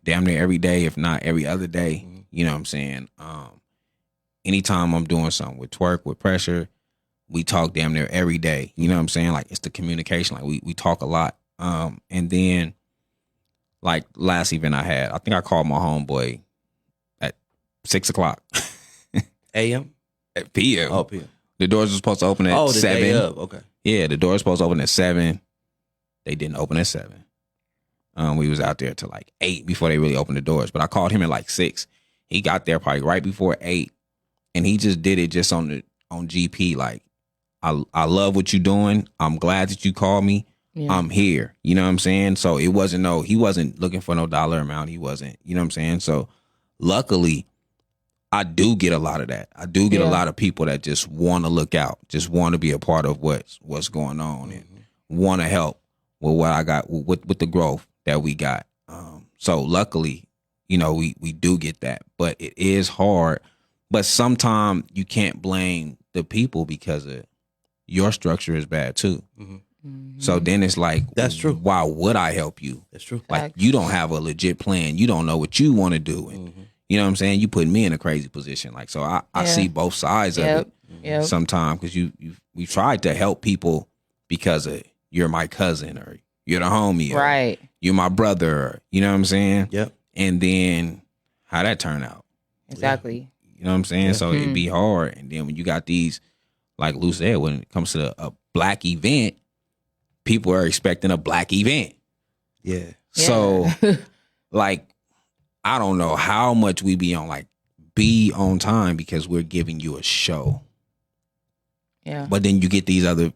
damn near every day, if not every other day. Mm-hmm. You know what I'm saying? Anytime I'm doing something with Twerk, with Pressure, we talk damn near every day. You know what I'm saying? It's the communication. We talk a lot. And then last event I had, I think I called my homeboy at 6:00 a.m. At p.m. Oh, p.m. The doors were supposed to open at 7. Day of. Okay. Yeah, the doors were supposed to open at 7. They didn't open at 7. We was out there till 8 before they really opened the doors. But I called him at 6. He got there probably right before 8, and he just did it just on GP. I love what you're doing. I'm glad that you called me. Yeah. I'm here. You know what I'm saying? So he wasn't looking for no dollar amount. He wasn't, you know what I'm saying? So luckily, I do get a lot of that. I do get a lot of people that just want to look out, just want to be a part of what's going on and want to help with what I got, with the growth that we got. So luckily, you know, we do get that, but it is hard. But sometimes you can't blame the people because your structure is bad too. So then it's like, That's true. Why would I help you? That's true. Like, you don't have a legit plan. You don't know what you want to do. And you know what I'm saying? You put me in a crazy position. Like, so I see both sides of it sometimes, because we tried to help people because of you're my cousin or you're the homie. Or Right. you're my brother. Or, you know what I'm saying? Yep. And then how that turn out? Exactly. You know what I'm saying? So it'd be hard. And then when you got these, like Lou said, when it comes to a black event, people are expecting a black event. Yeah. So, like, I don't know how much we be on time because we're giving you a show. Yeah. But then you get these other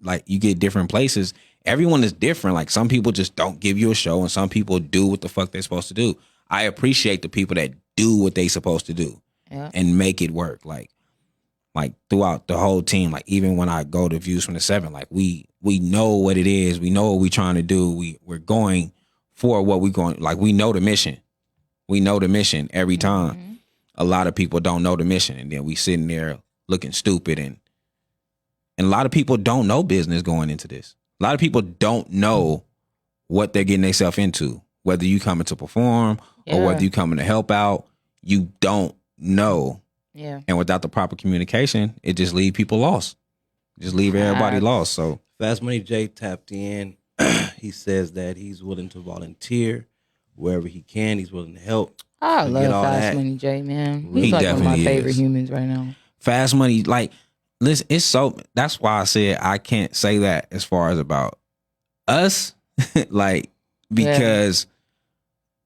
like, you get different places. Everyone is different. Like, some people just don't give you a show, and some people do what the fuck they're supposed to do. I appreciate the people that do what they supposed to do and make it work. Like throughout the whole team, like even when I go to Views from the 7, like we know what it is. We know what we're trying to do. We're going for what we're going, like we know the mission. We know the mission every time. A lot of people don't know the mission, and then we sitting there looking stupid, and a lot of people don't know business going into this. A lot of people don't know what they're getting themselves into, whether you coming to perform or whether you coming to help out. You don't know. Yeah. And without the proper communication, it just leave people lost. Just leave everybody lost. So Fast Money J tapped in. He says that he's willing to volunteer wherever he can. He's willing to help. I to love get all Fast that. Money J, man. He He's like one of my definitely favorite is. humans right now. Fast Money, like, listen, it's so, that's why I said I can't say that as far as about us, like, because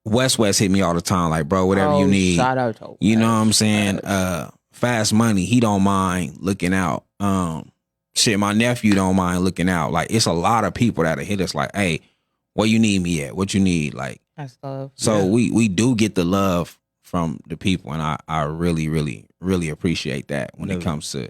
West hit me all the time, like, bro, whatever you need. Shout out to You know what I'm saying? Fast Money, he don't mind looking out. Shit, my nephew don't mind looking out. Like, it's a lot of people that'll hit us like, hey, where you need me at? What you need? Like, That's love. so we do get the love from the people, and I really, really, really appreciate that when it comes to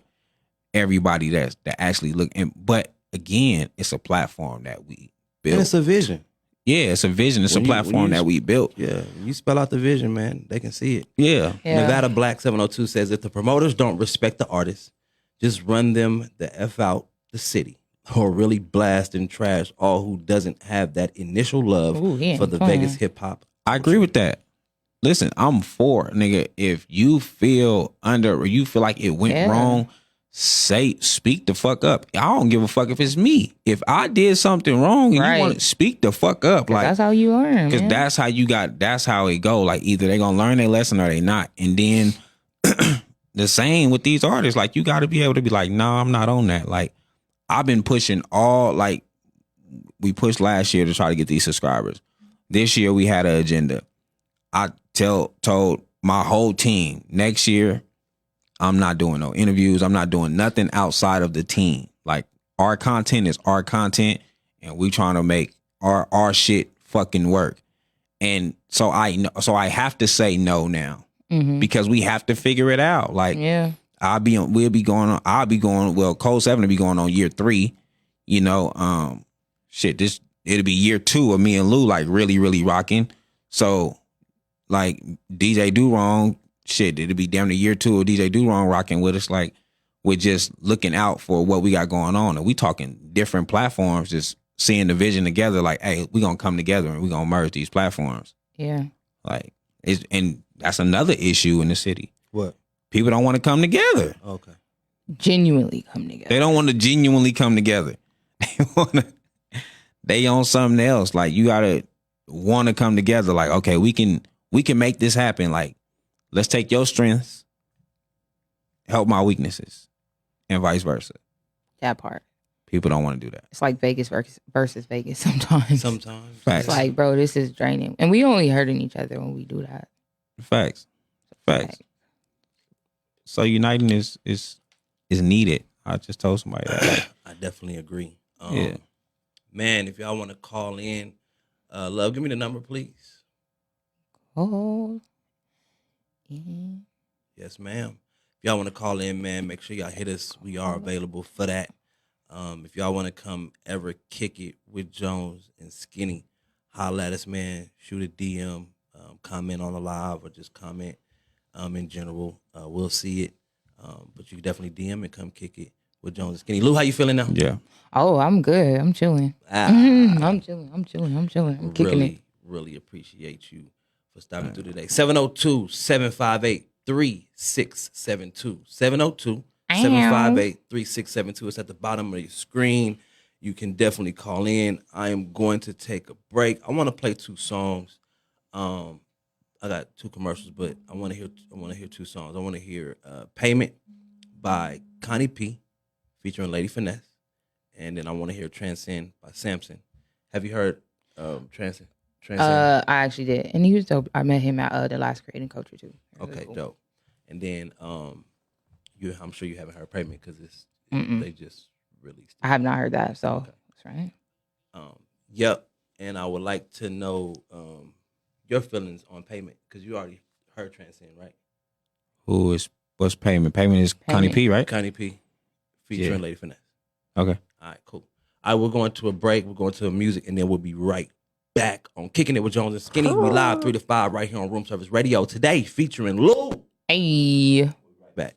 everybody that actually look. But again, it's a platform that we built. And it's a vision. Yeah, it's a vision. It's a platform that we built. Yeah, when you spell out the vision, man, they can see it. Yeah. Nevada Black 702 says, if the promoters don't respect the artists, just run them the F out the city, or really blast and trash all who doesn't have that initial love for the Vegas hip hop. I agree with that. Listen, I'm for, nigga, if you feel under or you feel like it went wrong, speak the fuck up. I don't give a fuck if it's me. If I did something wrong and you want to speak the fuck up, like, that's how you learn. Because that's how it go. Like, either they gonna learn their lesson or they not. And then the same with these artists. Like, you got to be able to be like, no, I'm not on that. Like, I've been pushing like we pushed last year to try to get these subscribers. This year we had an agenda. I told my whole team, next year I'm not doing no interviews. I'm not doing nothing outside of the team. Like, our content is our content, and we trying to make our shit fucking work. And so I have to say no now because we have to figure it out. Like, Code 7 will be going on year 3. You know, it'll be year 2 of me and Lou, like, really, really rocking. So, like, DJ Do Wrong, it'll be damn near year 2 of DJ Do Wrong rocking with us. Like, we're just looking out for what we got going on. And we talking different platforms, just seeing the vision together. Like, hey, we gonna come together and we gonna merge these platforms. Yeah. Like, and that's another issue in the city. What? People don't want to come together. Okay. Genuinely come together. They don't want to genuinely come together. They on something else. Like, you gotta want to come together. Like, okay, we can make this happen. Like, let's take your strengths, help my weaknesses, and vice versa. That part. People don't want to do that. It's like Vegas versus Vegas sometimes. Facts. It's like, bro, this is draining. And we only hurting each other when we do that. Facts. So uniting is needed. I just told somebody that. I definitely agree. Yeah. Man, if y'all want to call in, love, give me the number, please. Oh. Yes, ma'am. If y'all want to call in, man, make sure y'all hit us. We are available for that. If y'all want to come ever kick it with Jonez and Skinny, holla at us, man. Shoot a DM, comment on the live, or just comment in general. We'll see it. But you can definitely DM and come kick it with Jonez and Skinny. Lou, how you feeling now? Yeah. Oh, I'm good. I'm chilling. I'm chilling. I'm kicking really, it. really appreciate you for stopping through today. 702-758-3672. 702-758-3672. It's at the bottom of your screen. You can definitely call in. I am going to take a break. I want to play 2 songs. I got 2 commercials, but I want to hear 2 songs. I want to hear Payment by Connie P featuring Lady Finesse. And then I want to hear Transcend by Samson. Have you heard Transcend? I actually did. And he was dope. I met him at the last Creating Culture too. Okay, cool. Dope. And then I'm sure you haven't heard Payment because they just released it. I have not heard that, so okay. That's right. Yep. And I would like to know your feelings on Payment because you already heard Transcend, right? What's Payment? Payment is Connie P, right? Connie P featuring Lady Finesse. Okay. All right, cool. All right, we're going to a break. We're going to a music, and then we'll be right back on Kicking It with Jonez and Skinny. We live 3 to 5 right here on Room Service Radio today, featuring Lou. Hey. Back.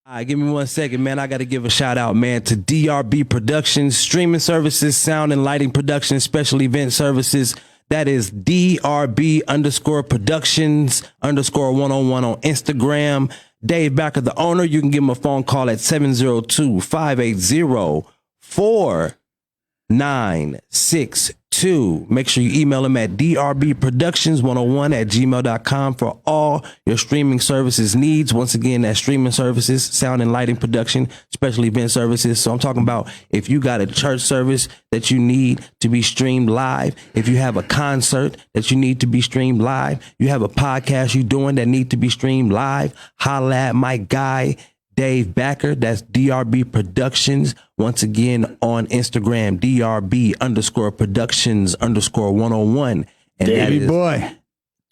All right, give me 1 second, man. I got to give a shout out, man, to DRB Productions, streaming services, sound and lighting production, special event services. That is DRB_productions_101 on Instagram. Dave Backer, the owner. You can give him a phone call at 702-580-4962. Make sure you email him at drbproductions101@gmail.com for all your streaming services needs. Once again, that's streaming services, sound and lighting production, special event services. So I'm talking about if you got a church service that you need to be streamed live, if you have a concert that you need to be streamed live, you have a podcast you're doing that need to be streamed live, holla at my guy, Dave Backer. That's DRB Productions. Once again on Instagram, DRB_productions_101. And Davey boy.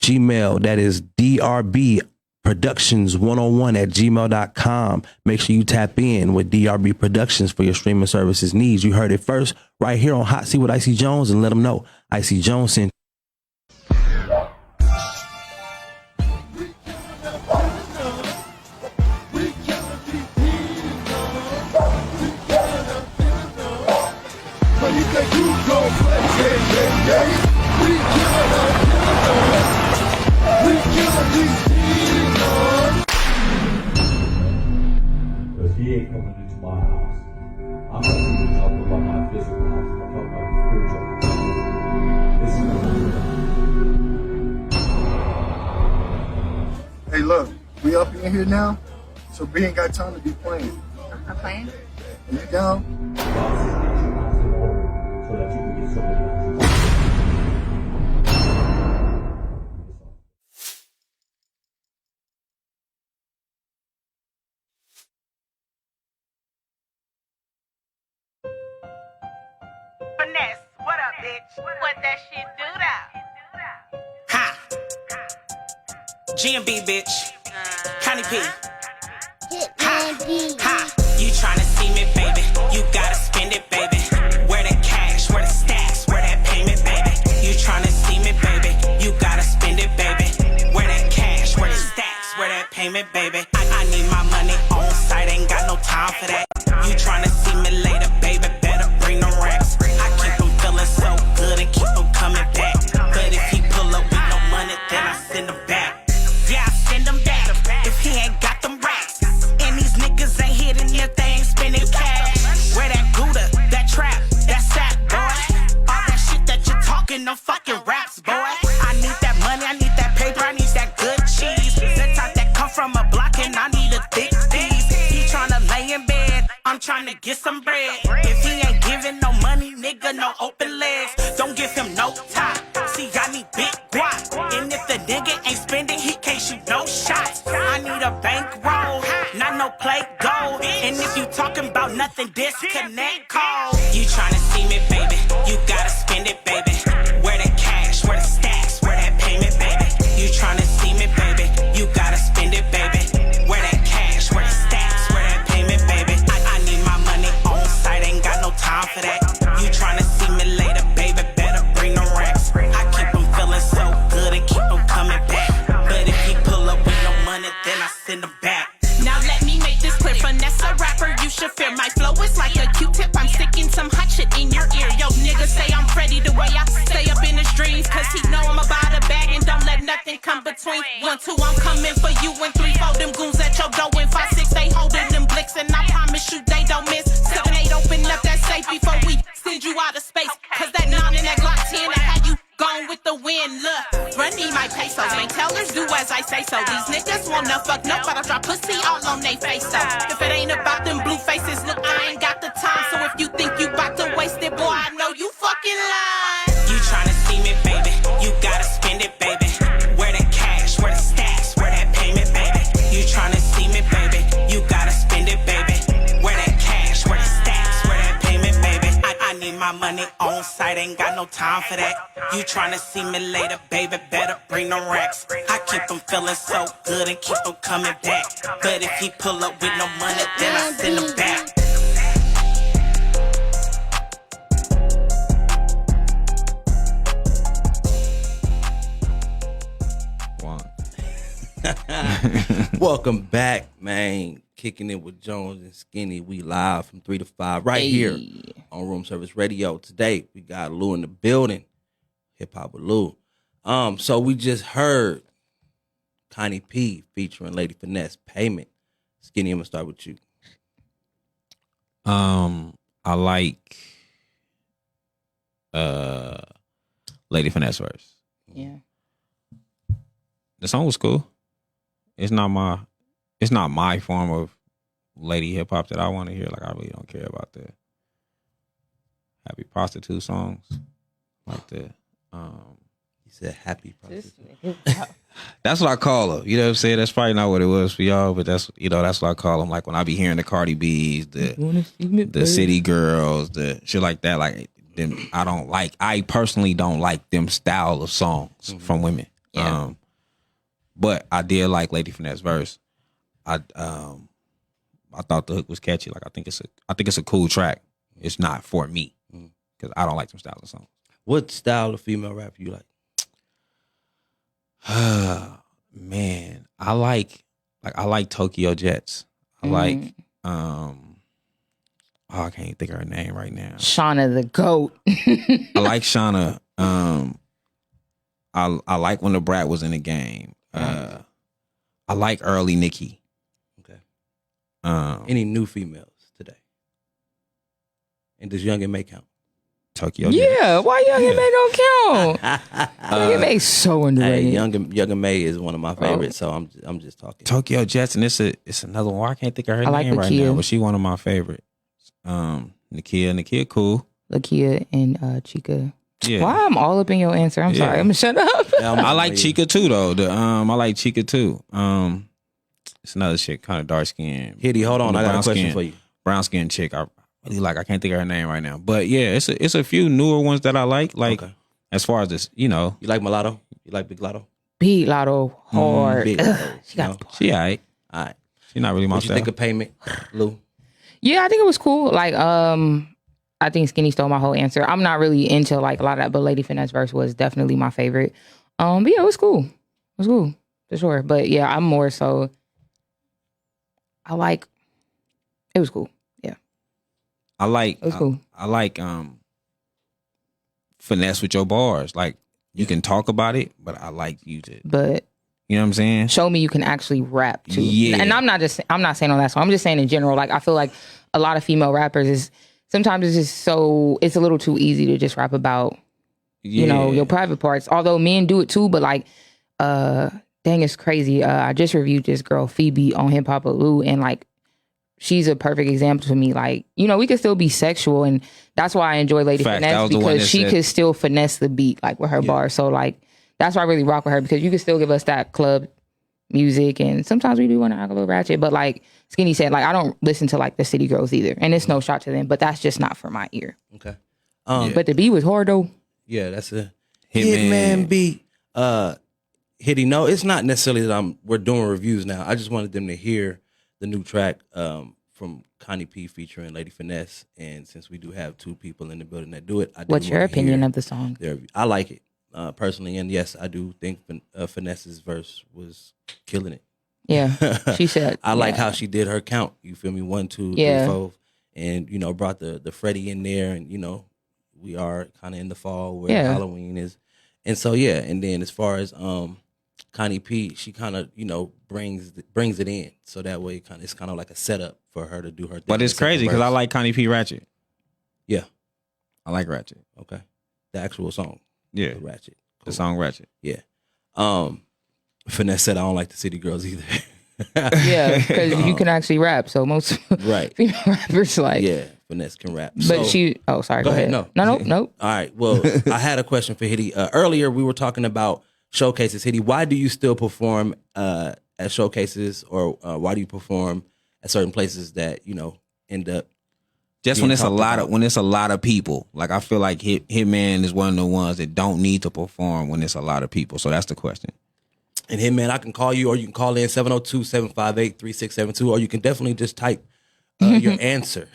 Gmail. That is DRB Productions101@gmail.com. Make sure you tap in with DRB Productions for your streaming services needs. You heard it first right here on Hot Seat with Icy Jonez, and let them know Icy Jonez sent. Because he ain't coming into my house. I'm not even talking about my physical house. I'm talking about the spiritual house. Hey, look, we up in here now, so we ain't got time to be playing. I'm playing. Are you down? So that you can get somebody else. Finesse, what up, bitch? What that shit do now? Ha! GMB, bitch. Connie P. Ha! Ha! You tryna see me, baby? You gotta spend it, baby. Where the cash? Where the stacks? Where that payment, baby? You tryna see me, baby? You gotta spend it, baby. Where that cash? Where the stacks? Where that payment, baby? I need my money on site. Ain't got no time for that. You tryna see me later, baby? Better bring the racks. I keep them feeling so good and keep them coming back. But if he pull up with no money, then I send him back. Yeah, I send him back if he ain't got them racks. And these niggas ain't hitting if they ain't spending cash. Where that Gouda, that trap, that sack, boy. All that shit that you're talking, no fucking raps, boy. I need that money, I need that paper, I need that good cheese. The type that come from a block and I need a thick piece. He tryna lay in bed, I'm tryna get some bread. If he ain't giving no money, nigga, no open legs. Don't give him no time. See, I need big guap. And if the a nigga ain't spending, he can't shoot no shots. I need a bankroll, not no plate gold. And if you talking about nothing, disconnect call. You tryna see me, baby, you gotta spend it, baby. Where the cash, where the stacks, where that payment, baby. You tryna see me, baby, you gotta spend it, baby. Where that cash, where the stacks, where that payment, baby. I need my money on site, ain't got no time for that. You tryna see me later, baby, better bring the racks. I keep them feeling so good and keep them coming back. But if he pull up with no money, then I send him back. Now let me make this clear, finesse a rapper, you should fear. My flow is like a Q-tip, I'm sticking some hot shit in your ear. Yo, niggas say I'm Freddy the way I stay up in his dreams. Cause he know I'm about a bag and don't let nothing come between. 1, 2, I'm coming for you, and 3, 4, them goons at your door. And 5, 6, they holding them blicks, and I promise you they don't miss. 7, 8, open up that safe before we send you out of space. Cause that 9 and that Glock 10, I had you gone with the wind. Look, run me my pesos, make tellers do as I say so. These niggas wanna fuck, no, but I drop pussy all on they face. So if it ain't about them blue faces, look, I ain't got the time. So if you think you bout to waste it, boy, I know you fucking lying. You tryna see me, baby, you gotta spend it, baby. Where the cash, where the stacks, where that payment, baby. You tryna see me, baby, you gotta spend it, baby. Where that cash, where the stacks, where that payment, baby. I need my money on site, ain't got no time for that. You tryna see me later, baby, better bring the racks. I keep them feeling so good and keep them coming back. But if he pull up with no money, then I send him back. Welcome back, man. Kicking it with Jonez and Skinny. We live from 3 to 5 right here on Room Service Radio. Today we got Lou in the building. Hip Hop with Lou. So we just heard Connie P featuring Lady Finesse, Payment. Skinny, I'm gonna start with you. I like Lady Finesse verse. Yeah. The song was cool. It's not my form of lady hip hop that I want to hear. Like, I really don't care about the happy prostitute songs like that. He said happy prostitute. That's what I call them. You know what I'm saying? That's probably not what it was for y'all, but that's what I call them. Like, when I be hearing the Cardi B's, the City Girls, the shit like that, like them, I personally don't like them style of songs from women. Yeah. But I did like Lady Finesse verse. I thought the hook was catchy. Like, I think it's a cool track. It's not for me because I don't like them styles of songs. What style of female rap you like? Man, I like Tokyo Jets. I like I can't think of her name right now. Shauna the GOAT. I like Shauna. I like when the Brat was in the game. I like early Nicki. Okay. Any new females today? And does Young and May count? Tokyo. Yeah, why Young and May don't count? Young and May so underrated. Hey, Young and May is one of my favorites, so I'm just talking. Tokyo Jets, and it's another one. I can't think of her name right now, but she one of my favorites. Nakia cool. Lakia and Chica. Yeah. Why I'm all up in your answer? I'm sorry. I'm gonna shut up. I like Chica too though. I like Chica too. It's another chick, kind of dark skin. Hitty, hold on, I got a question for you. Brown skin chick. I really like. I can't think of her name right now, but yeah, it's a few newer ones that I like. Like as far as this, you know, you like Mulatto? You like Big Lotto? Big Lotto hard. Big Lotto. She alright. All right. She not really my What you style. think of Payment, Lou? Yeah, I think it was cool. Like, I think Skinny stole my whole answer. I'm not really into like a lot of that, but Lady Finesse verse was definitely my favorite. But yeah, it was cool. It was cool for sure. But yeah, I'm more so. It was cool. Yeah. It was cool. I like finesse with your bars. Like, you can talk about it, but I like you to. But you know what I'm saying? Show me you can actually rap too. Yeah. And I'm not saying on that song. I'm just saying in general. Like, I feel like a lot of female rappers is sometimes it's just it's a little too easy to just rap about, you know, your private parts. Although men do it too, but like, dang, it's crazy. I just reviewed this girl Phoebe on Hip Hop with Lou, and like, she's a perfect example to me. Like, you know, we can still be sexual, and that's why I enjoy Lady Finesse, because she could still finesse the beat like with her bars. So like, that's why I really rock with her, because you can still give us that club music, and sometimes we do want to act a little ratchet, but like Skinny said, like I don't listen to like the City Girls either, and it's no shot to them, but that's just not for my ear. Okay. But the beat was hard though. Yeah, that's a Hitman beat. Hitty, no, it's not necessarily that we're doing reviews now. I just wanted them to hear the new track from Connie P featuring Lady Finesse, and since we do have two people in the building that do it, What's your opinion of the song? I like it personally, and yes, I do think Finesse's verse was killing it. Yeah, she said. I like how she did her count. You feel me? 1, 2, 3, 4, and brought the Freddie in there, and we are kind of in the fall where Halloween is, and so and then as far as Connie P, she kind of brings it in, so that way it's kind of like a setup for her to do her thing. But it's crazy because I like Connie P Ratchet. Yeah, I like Ratchet. Okay, the actual song. Yeah, Ratchet. Cool. The song Ratchet. Yeah. Finesse said I don't like the City Girls either. Yeah, because you can actually rap, so most female rappers like. Yeah, Finesse can rap. But sorry, go ahead. No. All right, well, I had a question for Hitty. Earlier we were talking about showcases. Hitty, why do you still perform at showcases, or why do you perform at certain places that end up just when it's a lot of people? Like I feel like Hitman is one of the ones that don't need to perform when it's a lot of people. So that's the question. And Hitman, I can call you, or you can call in 702-758-3672, or you can definitely just type your answer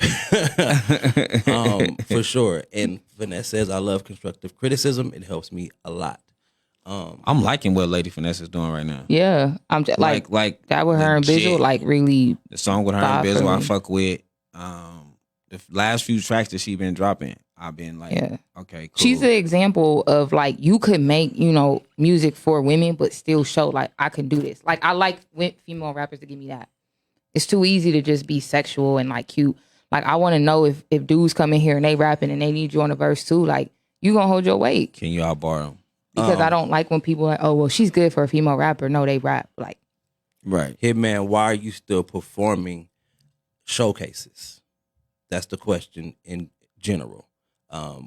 for sure. And Finesse says, I love constructive criticism. It helps me a lot. I'm liking what Lady Finesse is doing right now. Yeah, I'm just, like that with her and Bizzle, like really. The song with her and Bizzle, I fuck with. The last few tracks that she been dropping, I've been like, okay, cool. She's an example of like you could make music for women, but still show like I can do this. Like I like female rappers to give me that. It's too easy to just be sexual and like cute. Like I want to know if dudes come in here and they rapping and they need you on a verse too, like you gonna hold your weight. Can you all borrow them? Because I don't like when people are like, oh well, she's good for a female rapper. No, they rap like. Right, Hitman. Why are you still performing showcases? That's the question in general.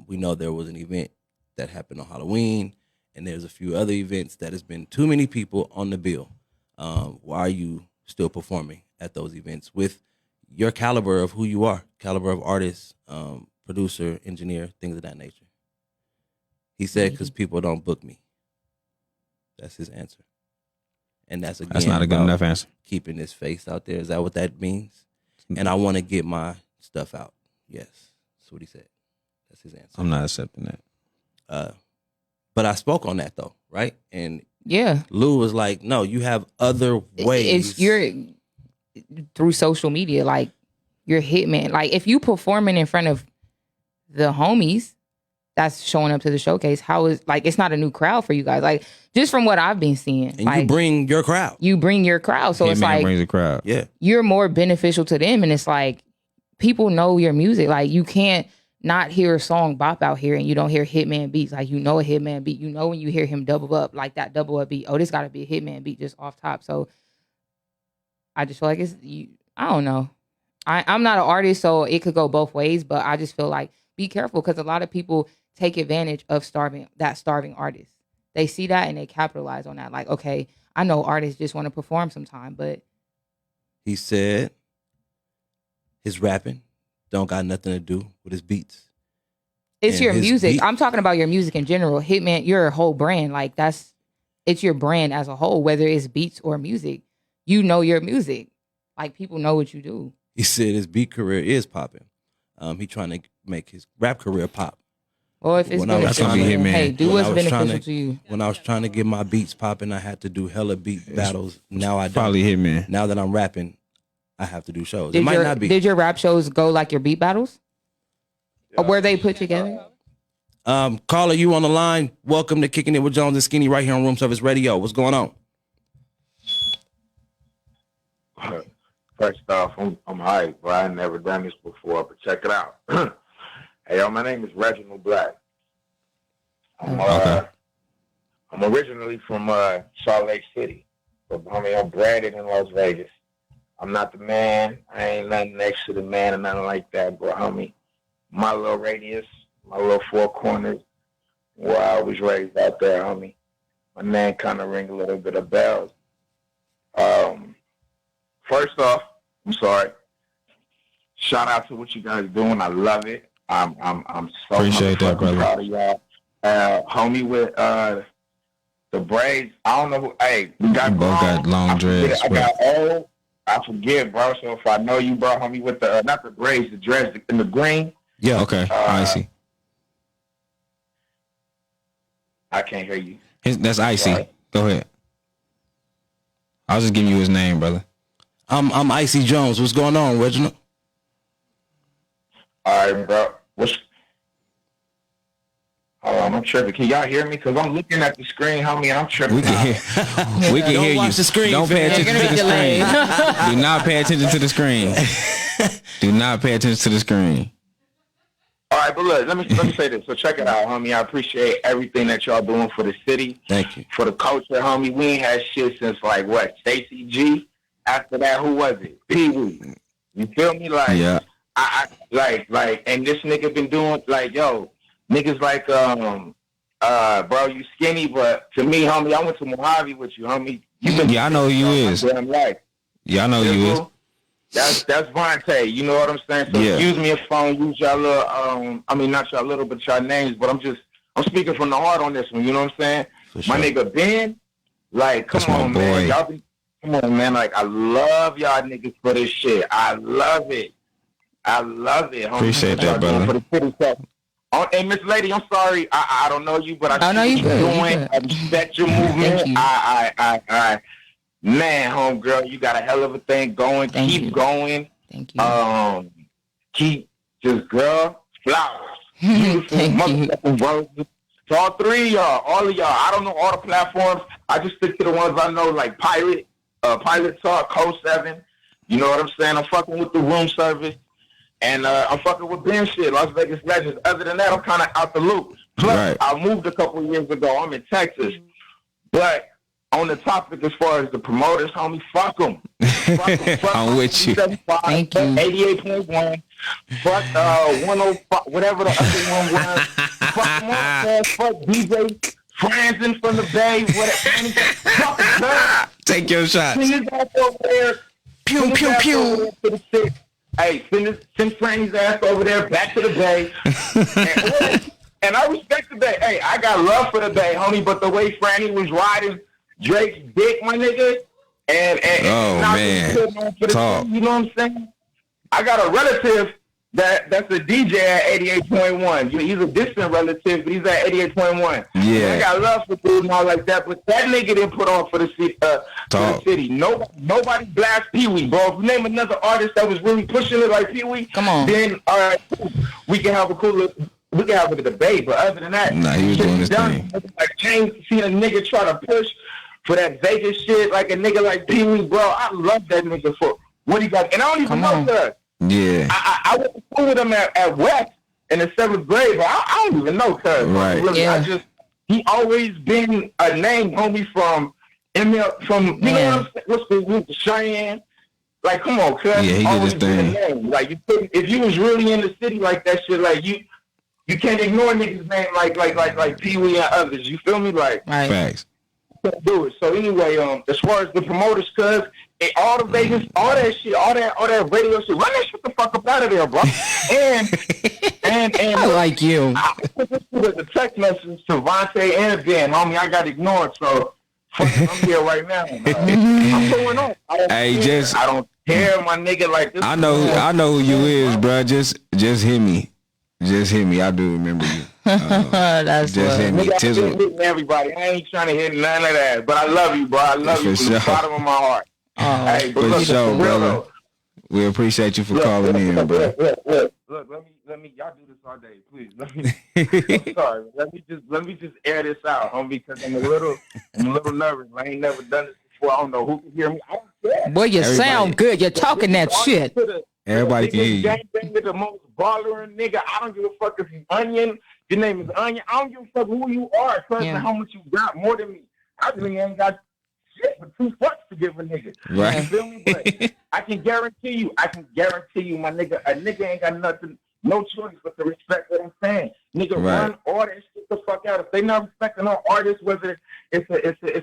We know there was an event that happened on Halloween, and there's a few other events that has been too many people on the bill. Why are you still performing at those events with your caliber of who you are, caliber of artist, producer, engineer, things of that nature? He said, because people don't book me. That's his answer. And that's not a good enough answer. Keeping his face out there. Is that what that means? And I want to get my stuff out. Yes. That's what he said. That's his answer. I'm not accepting that. But I spoke on that though, right? And yeah, Lou was like, no, you have other ways. You're through social media, like you're Hitman. Like if you performing in front of the homies that's showing up to the showcase, how is like it's not a new crowd for you guys? Like just from what I've been seeing, and like, you bring your crowd. So it's like brings a crowd. Yeah, you're more beneficial to them, and it's like people know your music. Like you can't not hear a song bop out here and you don't hear Hitman beats. Like you know a Hitman beat. You know when you hear him double up, like that double up beat. Oh, this got to be a Hitman beat just off top. So I just feel like I don't know. I'm not an artist, so it could go both ways. But I just feel like be careful because a lot of people take advantage of starving artists. They see that and they capitalize on that. Like, okay, I know artists just want to perform sometime, but he said his rapping don't got nothing to do with his beats. It's your music. I'm talking about your music in general. Hitman, you're a whole brand. Like it's your brand as a whole, whether it's beats or music. You know your music. Like people know what you do. He said his beat career is popping. He trying to make his rap career pop. Well, if it's beneficial to you, hey, do what's beneficial to you. When I was trying to get my beats popping, I had to do hella beat battles. Now I don't. Probably Hitman. Now that I'm rapping, I have to do shows. It might not be. Did your rap shows go like your beat battles? Or were they put together? Caller, you on the line. Welcome to Kicking It with Jonez and Skinny right here on Room Service Radio. What's going on? First off, I'm hyped, but I ain't never done this before, but check it out. Hey, yo, my name is Reginald Black. I'm originally from Salt Lake City, but I'm branded in Las Vegas. I'm not the man. I ain't nothing next to the man or nothing like that, bro, homie. My little radius, my little four corners, where I was raised out there, homie. my name kind of ring a little bit of bells. First off, I'm sorry. Shout out to what you guys doing. I love it. I'm so appreciate that, brother. Proud of y'all. Homie with the braids. I don't know who. Hey, we both got long dreads. I got old. I forget, bro. So if I know you, bro, homie, with the not the braids, the dreads in the green. Yeah. Okay. Icy. I can't hear you. That's Icy. Sorry. Go ahead. I was just giving you his name, brother. I'm Icy Jones. What's going on, Reginald? All right, bro. I'm tripping. Can y'all hear me? Because I'm looking at the screen, homie, and I'm tripping. We can hear, we can hear you. The screen, don't pay attention to the screen. Do not pay attention to the screen. Do not pay attention to the screen. All right, but look, let me say this. So check it out, homie. I appreciate everything that y'all doing for the city. Thank you. For the culture, homie. We ain't had shit since, like, what, Stacey G? After that, who was it? Pee Wee. You feel me? Like, yeah. I and this nigga been doing, like, yo, niggas like, bro, you skinny, but to me, homie, I went to Mojave with you, homie. I know who you is. Yeah, I know who you is. That's Vontae, you know what I'm saying? So use me a phone, use y'all little, not y'all little, but y'all names, but I'm speaking from the heart on this one, you know what I'm saying? My nigga Ben, like, come on, man. Y'all be, come on, man. Like, I love y'all niggas for this shit. I love it. Homie. Appreciate that, brother. For the city stuff. Hey, Miss Lady, I'm sorry. I don't know you, but I see what you're doing. I respect your movement. I man, homegirl, you got a hell of a thing going. Keep going. Thank you. Keep just, girl, flowers. Beautiful motherfucking roses. To all three of y'all, all of y'all. I don't know all the platforms. I just stick to the ones I know, like Pilot Talk, Code 7. You know what I'm saying? I'm fucking with the room service. And I'm fucking with Ben shit, Las Vegas Legends. Other than that, I'm kind of out the loop. Plus, I moved a couple of years ago. I'm in Texas. But on the topic as far as the promoters, homie, fuck them. I'm with you. Thank you. 88.1. Fuck 105, whatever the other one was. Fuck Montez, fuck DJ Franzen from the Bay. Whatever. Take your shots. Send his ass over there. Pew, pew, pew. Hey, send Franny's ass over there, back to the Bay. And I respect the Bay. Hey, I got love for the Bay, homie, but the way Franny was riding Drake's dick, my nigga, and man, talk. You know what I'm saying? I got a relative that's a DJ at 88.1. He's a distant relative, but he's at 88.1. Yeah, I got love for dude and all like that, but that nigga didn't put on for the city. Nobody blast Pee Wee, bro. If you name another artist that was really pushing it like Pee Wee, come on, then all right, we can have a debate. But other than that, he was doing his thing. Like James, see a nigga try to push for that Vegas shit, like a nigga like Pee Wee, bro. I love that nigga for what he got, and I don't even know that. Yeah, I went to school with him at West in the 7th grade, but I don't even know, cuz. Right. Really, he always been a name, homie, from ML, from, you know what I'm saying? What's the group, Cheyenne? Like, come on, cuz. Yeah, he did his thing. Like, if you was really in the city like that shit, like, you can't ignore niggas' name like Pee Wee and others. You feel me? Like, facts. Do it. So anyway, as far as the promoters, cuz all the Vegas, all that shit, all that radio shit, run that shit the fuck up out of there, bro. And I like you. I put this to the text message to Vontae and Ben, homie. I got ignored, so I'm here right now. I'm going on. I don't care, my nigga. Like this. I know who you is, bro. Just hit me. Just hit me. I do remember you. That's just hit me. Hitting everybody. I ain't trying to hit none of that, but I love you, bro. I love you from the bottom of my heart. Hey, but for sure, brother. We appreciate you for calling in, bro. Look, let me. Y'all do this all day, please. I'm sorry. Let me just air this out, homie, because I'm a little nervous. I ain't never done this before. I don't know who can hear me. I don't care. Boy, you sound good. You're talking that shit. Everybody can hear you. The most baller nigga. I don't give a fuck if you Onion. Your name is Onion. I don't give a fuck who you are. Trust how much you got more than me. I really ain't got shit for 2 fucks to give a nigga. Right. You feel me? But I can guarantee you, my nigga, a nigga ain't got nothing, no choice but to respect what I'm saying. Nigga, Right. run all that shit the fuck out. If they not respecting no artist, whether it's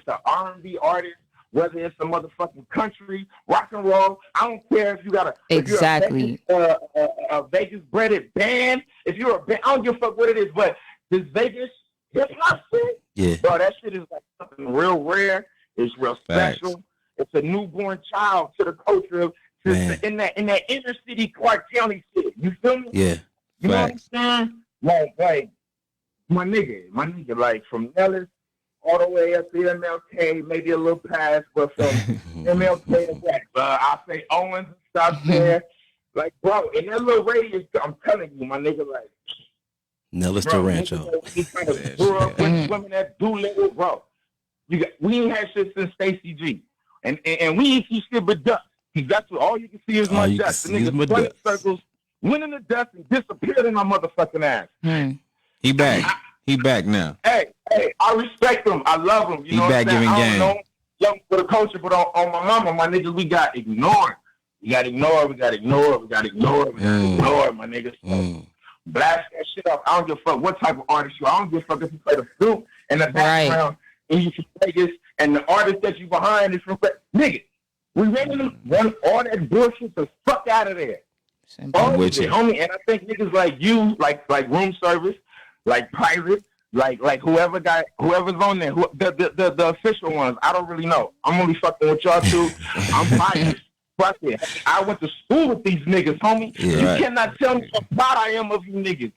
a R&B artist, whether it's a motherfucking country, rock and roll, I don't care if you got Exactly. a Vegas breaded band. If you're a band, I don't give a fuck what it is, but this Vegas hip hop shit, Yeah. bro, that shit is like something real rare. It's real Facts. special. It's a newborn child to the culture of in that inner city Clark County shit. You feel me? Yeah. You know Facts. what I'm saying? Like my nigga, like from Nellis all the way up to MLK, maybe a little past, but from MLK to back. I say Owens and stuff there. Like, bro, in that little radius, I'm telling you, my nigga, like, Nellis bro, to Rancho. we kind of grew up with women that do little, bro. We ain't had shit since Stacy G. And we ain't see shit but dust. Because that's what all you can see is All my you can dust. The see is my niggas running dust. circles, winning the dust, and disappeared in my motherfucking ass. He back. He back now. Hey, I respect him. I love him. You He know back what I'm saying? giving I game. don't know young for the culture, but on my mama, my niggas, we got ignored. We got ignored, my niggas. So blast that shit up. I don't give a fuck what type of artist you are. I don't give a fuck if you play the flute in the background and you from Vegas and the artist that you behind is from nigga. We ready to run all that bullshit the fuck out of there. I'm with you. Homie, and I think niggas like you, like room service, like pirate, like whoever's on there, the official ones. I don't really know. I'm only fucking with y'all two. I'm biased. Fuck it. I went to school with these niggas, homie. Yeah, you right. cannot tell me how proud I am of you niggas.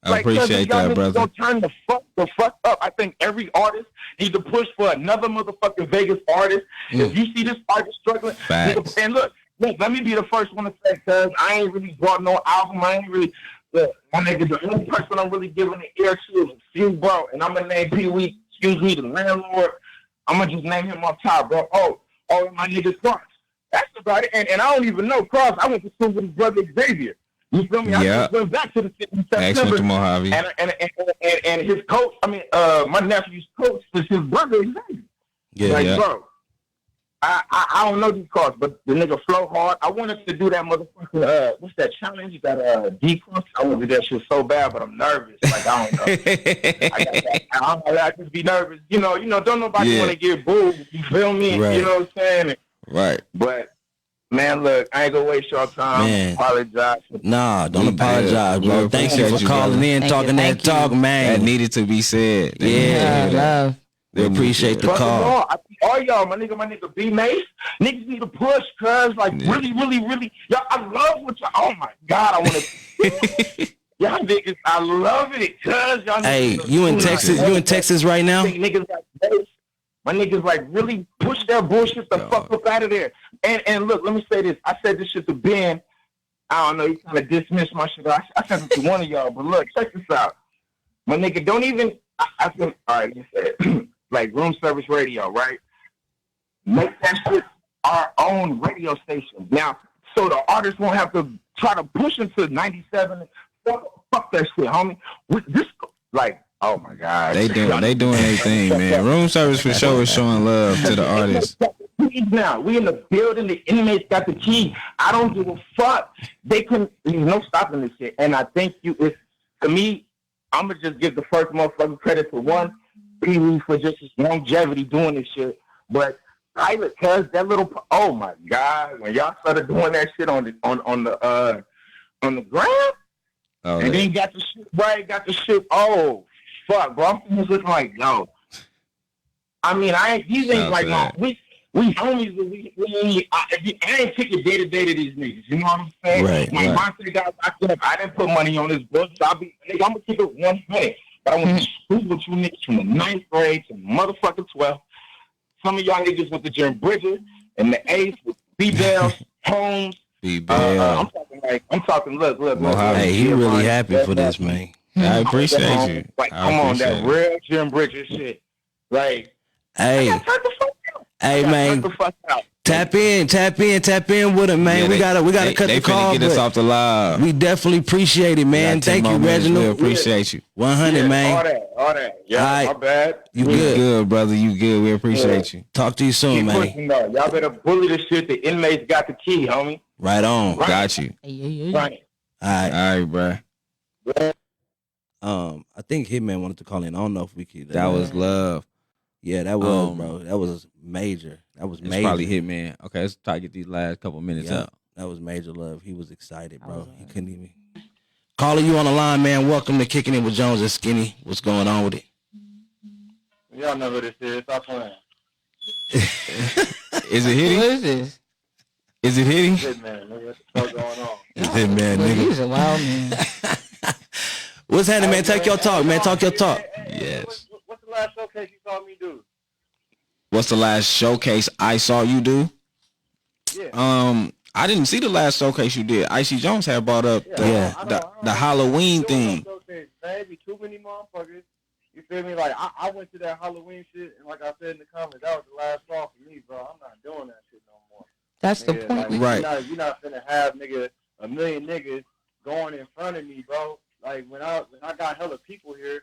I appreciate y'all that, niggas brother. Don't turn the fuck up. I think every artist need to push for another motherfucking Vegas artist. If you see this artist struggling, Facts. and look, let me be the first one to say, cuz I ain't really brought no album. I ain't really, my nigga, the only person I'm really giving the ear to is you, bro. And I'm going to name Pee-wee, excuse me, the landlord. I'm going to just name him on top, bro. Oh, my nigga Cross. That's about it. And I don't even know Cross. I went to school with his brother Xavier. You feel me? I just went back to the city in Excellent September. to Mojave. And his coach, my nephew's coach is his brother Xavier. Bro, I don't know these cars, but the nigga flow hard. I wanted to do that motherfucking, what's that challenge? That D-Cross? I want to do that shit so bad, but I'm nervous. Like, I don't know. I just be nervous. You know, don't nobody want to get booed. You feel me? Right. You know what I'm saying? Right. But, man, look, I ain't gonna waste your time. Man. Apologize. Nah, don't apologize, We bro. Thank you appreciate for you, calling brother. in, talking that talk, man. That needed to be said. Yeah. Love. We appreciate the Fuck call. them all y'all, my nigga B Mace. Niggas need to push, cuz really, y'all. I love what y'all. Oh my God, I want to. Y'all niggas, I love it, cuz y'all. Hey, niggas you in Texas? You in Texas right now? Niggas like Mace, my niggas like really push that bullshit the fuck up out of there. And look, let me say this. I said this shit to Ben. I don't know. He kind of dismissed my shit. I said it to one of y'all, but look, check this out. My nigga, don't even. I think. All right, you said. Like room service radio, right? Make that shit our own radio station. Now, so the artists won't have to try to push into 97. Fuck that shit, homie. With this, like, oh my God. They doing their thing, man. Room service for sure is showing love to the artists. Now we in the building. The inmates got the key. I don't give a fuck. There's no stopping this shit. And I think to me, I'm gonna just give the first motherfucking credit for one. Pee-wee for just his longevity doing this shit, but Pilot, cuz that little, oh my God, when y'all started doing that shit on the ground, and then got the shit, oh fuck, bro, I'm just looking like, yo, I mean, these ain't like we homies, but I ain't taking day to day to these niggas, you know what I'm saying? Right. My guys, I didn't put money on this book, so I'm gonna keep it 100. But I went to school with you niggas from the 9th grade to motherfucking 12th. Some of y'all niggas with the Jim Bridges and the 8th with B-Bell, Holmes. B-Bell. I'm talking, look. Hey, he really happy for this, man. I appreciate you. Like, come on, that real Jim Bridges shit. Like, hey, turn the fuck out. Man. Turn the fuck out. Tap in with it, man. Yeah, we gotta cut the call. They finna get us off the live. We definitely appreciate it, man. Thank you, Reginald. We appreciate you. 100, man. All that. Yeah, my bad. You good. Good, brother. You good. We appreciate you. Talk to you soon, Keep man. pushing, though. Y'all better bully the shit. The inmates got the key, homie. Right on. Got you. Right. All right, bro. I think Hitman wanted to call in. I don't know if we could. That was love. Yeah, that was, bro. That was major. That was major. Probably Hitman. Okay, let's try to get these last couple minutes up. That was major love. He was excited, bro. He couldn't even. Calling you on the line, man. Welcome to Kicking It with Jonez and Skinny. What's going on with it? Y'all know who this is. Stop playing. Is it hitting? What is this? Is it hitting? Hitman, nigga. What the fuck going on? It's Hitman, nigga. He's a wild man. What's happening, man? Take your talk, man. Talk your talk. Yes. What's the last showcase you saw me do? What's the last showcase I saw you do? Yeah. I didn't see the last showcase you did. Icy Jones had brought up the Halloween thing. Maybe too many motherfuckers. You feel me? Like I went to that Halloween shit, and like I said in the comments, that was the last straw for me, bro. I'm not doing that shit no more. That's the point, like, right? You're not finna have a million niggas going in front of me, bro. Like when I got hella people here,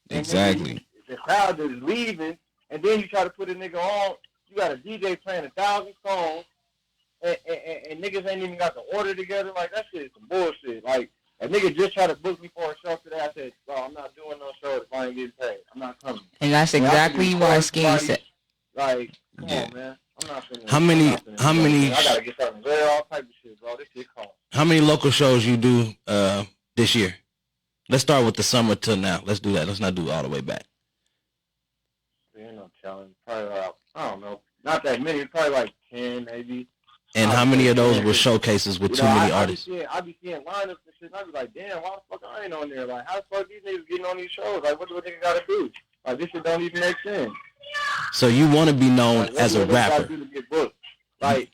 exactly. The crowd is leaving, and then you try to put a nigga on. You got a DJ playing 1,000 songs, and niggas ain't even got the order together. Like that shit is some bullshit. Like a nigga just tried to book me for a show today. I said, bro, I'm not doing no show if I ain't getting paid. I'm not coming. And that's exactly why Skinny said. Like, come on, man. I'm not finna. How many? I gotta get something there, all type of shit, bro. This shit costs. How many local shows you do this year? Let's start with the summer till now. Let's do that. Let's not do all the way back. You know, challenge. Probably like, I don't know. Not that many. Probably like 10, maybe. And how many of those were showcases with too many artists? I be seeing lineups and shit, and I be like, damn, why the fuck I ain't on there? Like, how the fuck these niggas getting on these shows? Like, what do a nigga gotta do? Like, this shit don't even make sense. So you want to be known like, as a rapper? Do to get booked? Like,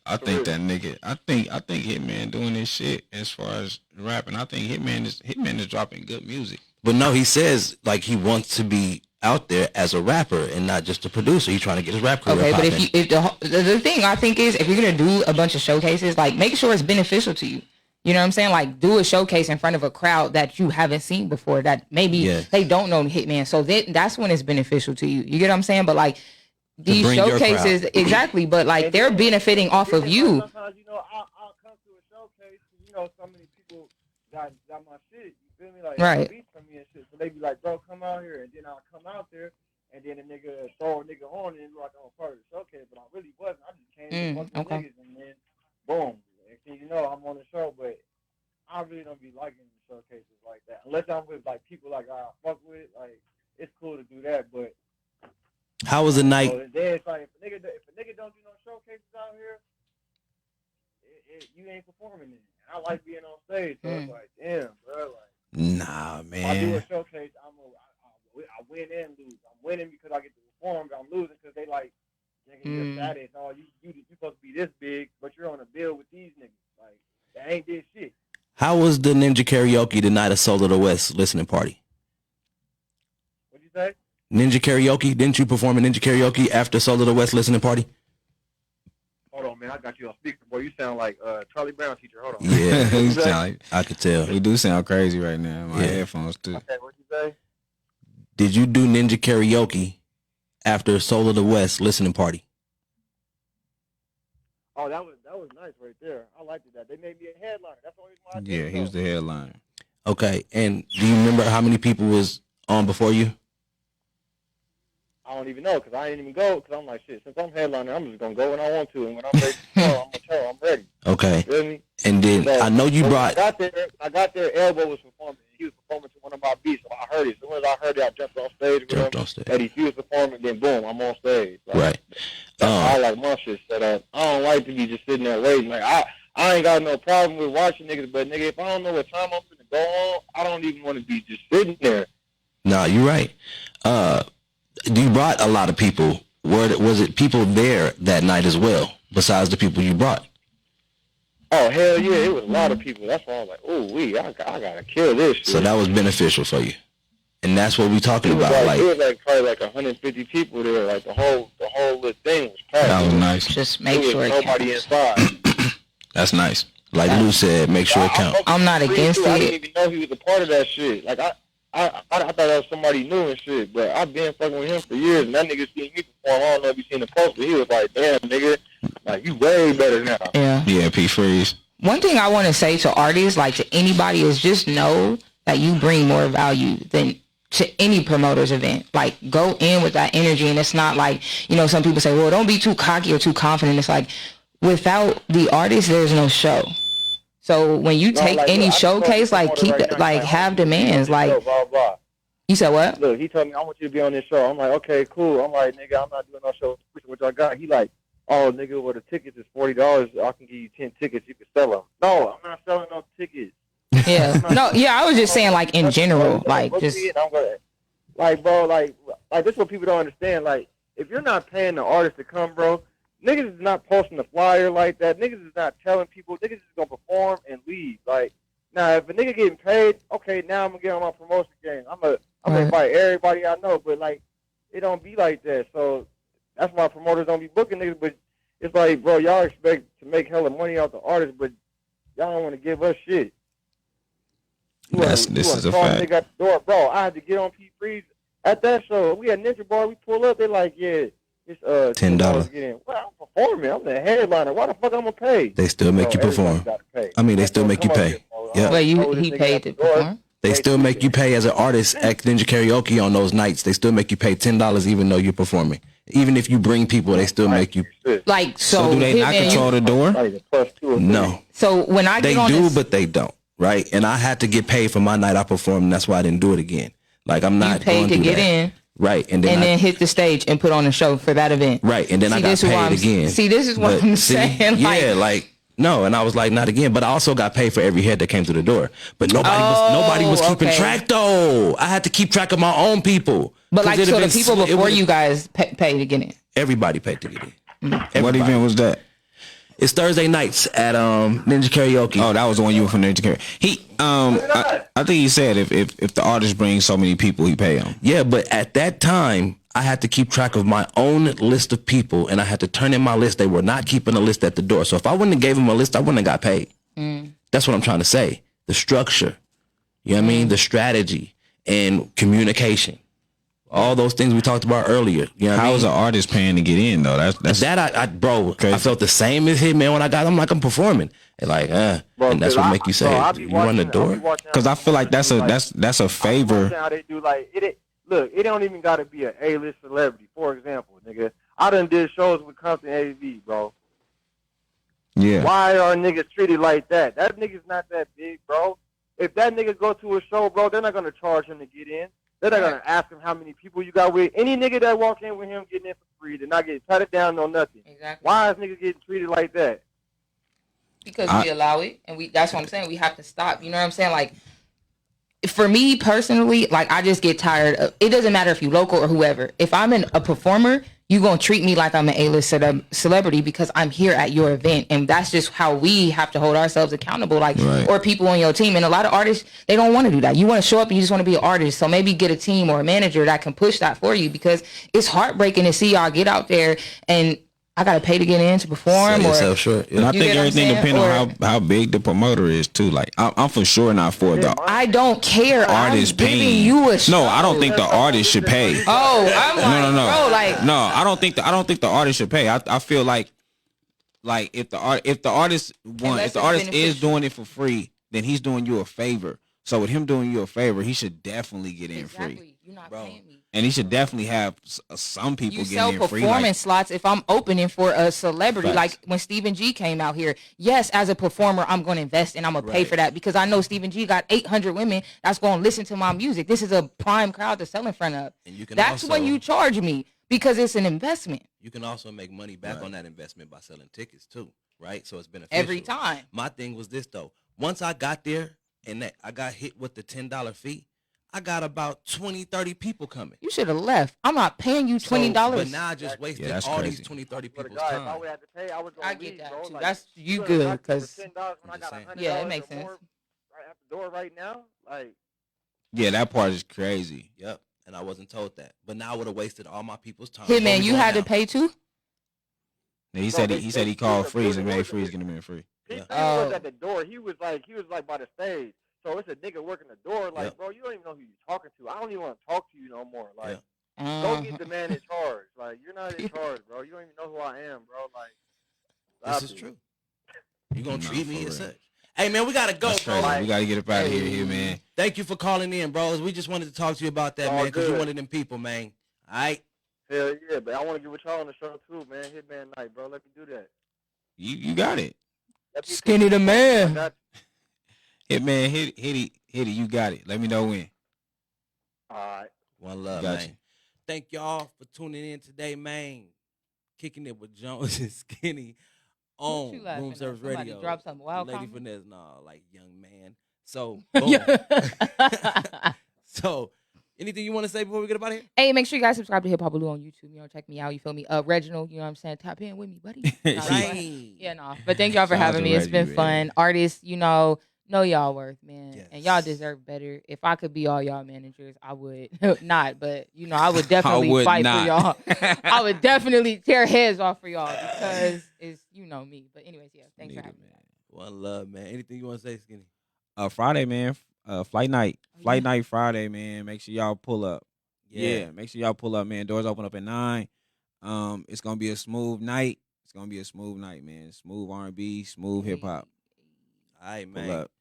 I think that nigga. I think Hitman doing this shit as far as rapping. I think Hitman is dropping good music. But no, he says like he wants to be out there as a rapper and not just a producer. He's trying to get his rap career. Okay, but popping. if the thing I think is if you're gonna do a bunch of showcases, like make sure it's beneficial to you. You know what I'm saying? Like do a showcase in front of a crowd that you haven't seen before that maybe they don't know Hitman. So that's when it's beneficial to you. You get what I'm saying? But like these showcases, exactly. But like they're benefiting off of you. Sometimes I'll come to a showcase. So many people got my shit. You feel me? Like right. Beats from me and shit. So they be like, bro, come out here, and then I'll come out there, and then a nigga throw a nigga on, and like I'm a part of the showcase, but I really wasn't. I just came to fuck with niggas, and then boom. I'm on the show, but I really don't be liking the showcases like that. Unless I'm with like people like I fuck with, like it's cool to do that. But how was the night? Then it's like if a nigga don't do no showcases out here, you ain't performing it. I like being on stage, so it's like damn, bro. Like nah, man. I do a showcase, I win and lose. I'm winning because I get to perform, but I'm losing because they like. Your status, you supposed to be this big, but you're on a bill with these niggas. Like, that ain't this shit. How was the Ninja Karaoke the night of Soul of the West listening party? What'd you say? Ninja Karaoke? Didn't you perform a Ninja Karaoke after Soul of the West listening party? Hold on, man. I got you on speaker, boy. You sound like Charlie Brown teacher. Hold on. Yeah, I could tell. We do sound crazy right now. My headphones, too. Okay, what'd you say? Did you do Ninja Karaoke after Soul of the West listening party? Oh, that was nice right there. I liked that. They made me a headliner. That's the only reason why I did he was the headliner. Okay, and do you remember how many people was on before you? I don't even know because I didn't even go because I'm like, shit, since I'm headliner, I'm just going to go when I want to. And when I'm ready to go, I'm going to tell I'm ready. Okay. You feel me? And then so, I know you brought... I got there, Elbow was performing. He was performing to one of my beats, so I heard it. As soon as I heard it, I jumped on stage. Eddie, he was performing, then boom, I'm on stage. Like, right. I like my shit set up. I don't like to be just sitting there waiting. Like I ain't got no problem with watching niggas, but nigga, if I don't know what time I'm gonna go on, I don't even want to be just sitting there. No, you're right. You brought a lot of people. Was it people there that night as well, besides the people you brought? Oh, hell yeah, it was a lot of people. That's why I was like, ooh, I gotta kill this shit. So that was beneficial for you. And that's what we're talking about. It was like probably like 150 people there. Like the whole little thing was packed. That was nice. Just make sure it nobody inside. That's nice. Like Lou said, make sure it counts. I'm not against it. I didn't even know he was a part of that shit. Like I thought that was somebody new and shit, but I've been fucking with him for years, and that nigga seen me perform. I don't know if you seen the poster. He was like, damn, nigga, like, you way better now. Yeah. Yeah, P. Freeze. One thing I want to say to artists, like to anybody, is just know that you bring more value than to any promoter's event. Like, go in with that energy, and it's not like, you know, some people say, well, don't be too cocky or too confident. It's like, without the artist, there's no show. So when you take any showcase, like, keep it, like, have demands. Like, you said what? Look, he told me, I want you to be on this show. I'm like, okay, cool. I'm like, nigga, I'm not doing no show. What y'all got? He like, oh, nigga, well, the tickets is $40. I can give you 10 tickets. You can sell them. No, I'm not selling no tickets. Yeah. No, yeah, I was just saying, like, in general, like, just. Like, bro, like, this is what people don't understand. Like, if you're not paying the artist to come, bro, niggas is not posting the flyer like that. Niggas is not telling people. Niggas is going to perform and leave. Like, now, if a nigga getting paid, okay, now I'm going to get on my promotion game. I'm going to invite everybody I know. But, like, it don't be like that. So that's why promoters don't be booking niggas. But it's like, bro, y'all expect to make hella money off the artist, but y'all don't want to give us shit. This is a fact. Nigga at the door. Bro, I had to get on P3's at that show. We had Ninja Bar. We pull up. They like, yeah, it's $10 to get in. Well, I'm performing. I'm the headliner. Why the fuck I'm gonna pay? They still make you perform. I mean, they still make you pay. Yeah. But he paid to perform. They still make you pay as an artist at Ninja Karaoke on those nights. They still make you pay $10 even though you're performing. Even if you bring people, they still make you. Like, so do they not control the door? No. So when I get they on do, this, but they don't. Right, and I had to get paid for my night I performed, and that's why I didn't do it again. Like, I'm not paid to get in, right, and then hit the stage and put on a show for that event, right, and then I got paid again. See, this is what I'm saying. Yeah, like no, and I was like, not again, but I also got paid for every head that came through the door. But nobody was keeping track though. I had to keep track of my own people. But like, so the people before you guys pay to get in. Everybody paid to get in. What event was that? It's Thursday nights at Ninja Karaoke. Oh, that was the one you were from Ninja Karaoke. I think he said if the artist brings so many people, he pay them. Yeah, but at that time, I had to keep track of my own list of people, and I had to turn in my list. They were not keeping a list at the door. So if I wouldn't have gave them a list, I wouldn't have got paid. That's what I'm trying to say. The structure, you know what I mean? The strategy and communication. All those things we talked about earlier. You know what I mean? How is an artist paying to get in though? That's bro. Crazy. I felt the same as him, man. When I got, I'm like, I'm performing, and like, bro, and that's what make you say, you run the door. Because I feel like that's a favor. How they do like it? Look, it don't even got to be an A-list celebrity. For example, nigga, I done did shows with Compton AV, bro. Yeah. Why are niggas treated like that? That nigga's not that big, bro. If that nigga go to a show, bro, they're not gonna charge him to get in. They're not going to ask him how many people you got with. Any nigga that walk in with him getting in for free, they're not getting patted down, no nothing. Exactly. Why is niggas getting treated like that? Because we allow it, and that's what I'm saying. We have to stop. You know what I'm saying? Like, for me personally, like, I just get tired of, it doesn't matter if you local or whoever. If I'm a performer, you gonna treat me like I'm an A-list celebrity because I'm here at your event, and that's just how we have to hold ourselves accountable. Like, or people on your team, and a lot of artists, they don't want to do that. You want to show up and you just want to be an artist. So maybe get a team or a manager that can push that for you, because it's heartbreaking to see y'all get out there and I gotta pay to get in to perform. Sell short. And I think everything depends on how big the promoter is too. Like, I'm for sure not for the. I don't care. Artist paying you a show. No, I don't think the artist should pay. Oh, I'm like, no. Bro, like, no, I don't think the artist should pay. I feel like if the artist is doing it for free, then he's doing you a favor. So with him doing you a favor, he should definitely get in free. You're not paying me. And he should definitely have some people getting in free. You sell performance slots if I'm opening for a celebrity. Facts. Like when Stephen G came out here. Yes, as a performer, I'm going to invest and I'm going to pay for that, because I know Stephen G got 800 women that's going to listen to my music. This is a prime crowd to sell in front of. And you can that's when you charge me, because it's an investment. You can also make money back on that investment by selling tickets too, right? So it's beneficial. Every time. My thing was this though. Once I got there and I got hit with the $10 fee, I got about 20, 30 people coming. You should have left. I'm not paying you $20. But now I just wasted all these 20, 30 people's time. If I would have to pay, I was gonna get that bro. too. Like, that's you good, because $10 when I got $100 yeah, it makes sense. Right at the door right now, like. Yeah, that part is crazy. Yep, and I wasn't told that. But now I would have wasted all my people's time. Hitman, you had to pay too? Yeah, he said he called Freeze and made Freeze get him in free. He was at the door. He was like by the stage. So it's a nigga working the door. Like, bro, you don't even know who you're talking to. I don't even want to talk to you no more. Like, go get the man in charge. Like, you're not in charge, bro. You don't even know who I am, bro. Like, this is true. You gonna treat me as such. Hey, man, we got to go, That's bro. crazy. We got to get up out of here, man. Thank you for calling in, bros. We just wanted to talk to you about that, man, because you're one of them people, man. All right? Hell yeah, but I want to get with y'all on the show, too, man. Hitman Night, bro. Let me do that. You got it. Skinny the man. Hitman, hit it. You got it. Let me know when. All right. One love, Got man. you. Thank y'all for tuning in today, man. Kicking it with Jonez and Skinny on you laughing Room at? Service Somebody Radio. dropped something wild Lady comment? Finesse, nah, like young man. So, boom. So, anything you want to say before we get up out of here? Hey, make sure you guys subscribe to Hip Hop Baloo on YouTube. You know, check me out. You feel me? Reginald, you know what I'm saying? Tap in with me, buddy. Right. Yeah, no. But thank y'all for Shout out having to me. It's been Reggie, fun. man. Artists, you know y'all worth, man. Yes. And y'all deserve better. If I could be all y'all managers, I would not. But, you know, I would definitely would fight not. for y'all. I would definitely tear heads off for y'all because it's, you know, me. But anyways, yeah, thanks for having me. One love, man. Anything you want to say, Skinny? Friday, man. Flight night. Flight night Friday, man. Make sure y'all pull up. Yeah. Make sure y'all pull up, man. Doors open up at 9. It's gonna be a smooth night. It's gonna be a smooth night, man. Smooth R&B, smooth hip hop. All right, Pull man. up.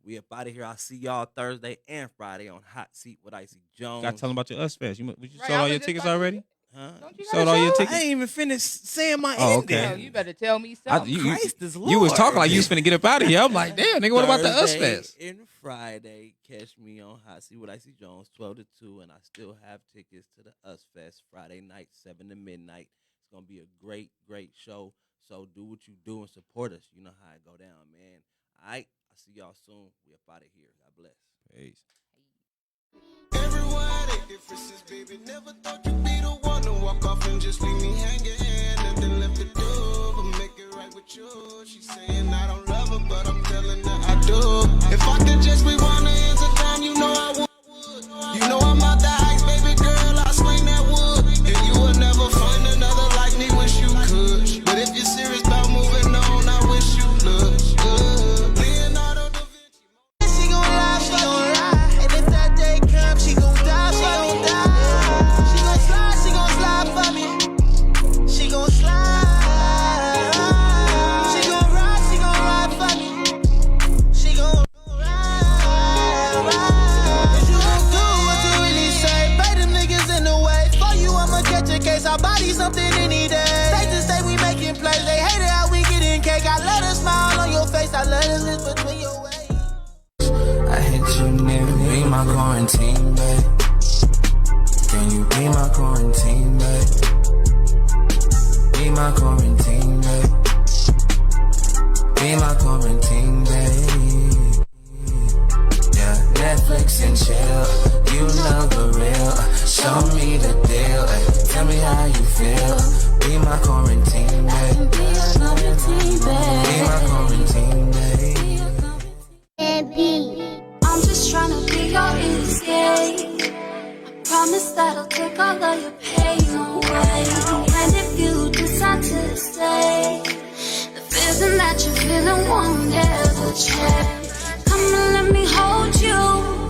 We up out of here. I'll see y'all Thursday and Friday on Hot Seat with Icy Jones. Got to tell them about your Us Fest. You Right, sold I all was your just tickets about to- already? Huh? Don't you Sold got a all your show? tickets? I ain't even finished saying my Oh, ending. okay. Yo, you better tell me something. Christ is You was Lord. talking like you was finna get up out of here. I'm like, damn, nigga, what about the Us Thursday Fest? and Friday, catch me on Hot Seat with Icy Jones, 12 to 2, and I still have tickets to the Us Fest Friday night, 7 to midnight. It's gonna be a great, great show. So do what you do and support us. You know how it go down, man. All right, I'll see y'all soon. We up out of here. God bless. Peace. Everyone they differences, baby. Never thought you'd be the one to walk off and just leave me hanging. Nothing left to do but make it right with you. She's saying I don't love her, but I'm telling her I do. If I could just rewind the hands of time, you know I would. You know I'm out the heights, baby girl. I swing that wood, and you will never find another like me. Wish you could, but if you're serious about moving on, I wish you look good. Leonardo da Vinci. She gon' lie, she gon' lie, and if that day comes, she gon' die, she gon' die. She gon' slide for me. She gon' slide. She gon' ride for me. She gon' ride. What you gon' do? What you really say? Pay them niggas in the way. For you, I'ma catch a case. I'll body something any day. Safe to say we making plays. They hate it how we getting cake. I love the smile on your face. I love the lips between your ways. I hit you near be my quarantine, babe. Can you be my quarantine, babe? Be my quarantine, babe. Be my quarantine, babe. Yeah, Netflix and chill. You love the real. Show me the deal. Ay, tell me how you feel. Be my quarantine, babe. Be my quarantine, babe. I'm just trying to be your escape. I promise that I'll take all of your pain away. And if you decide to stay, the feeling that you're feeling won't ever change. Come and let me hold you.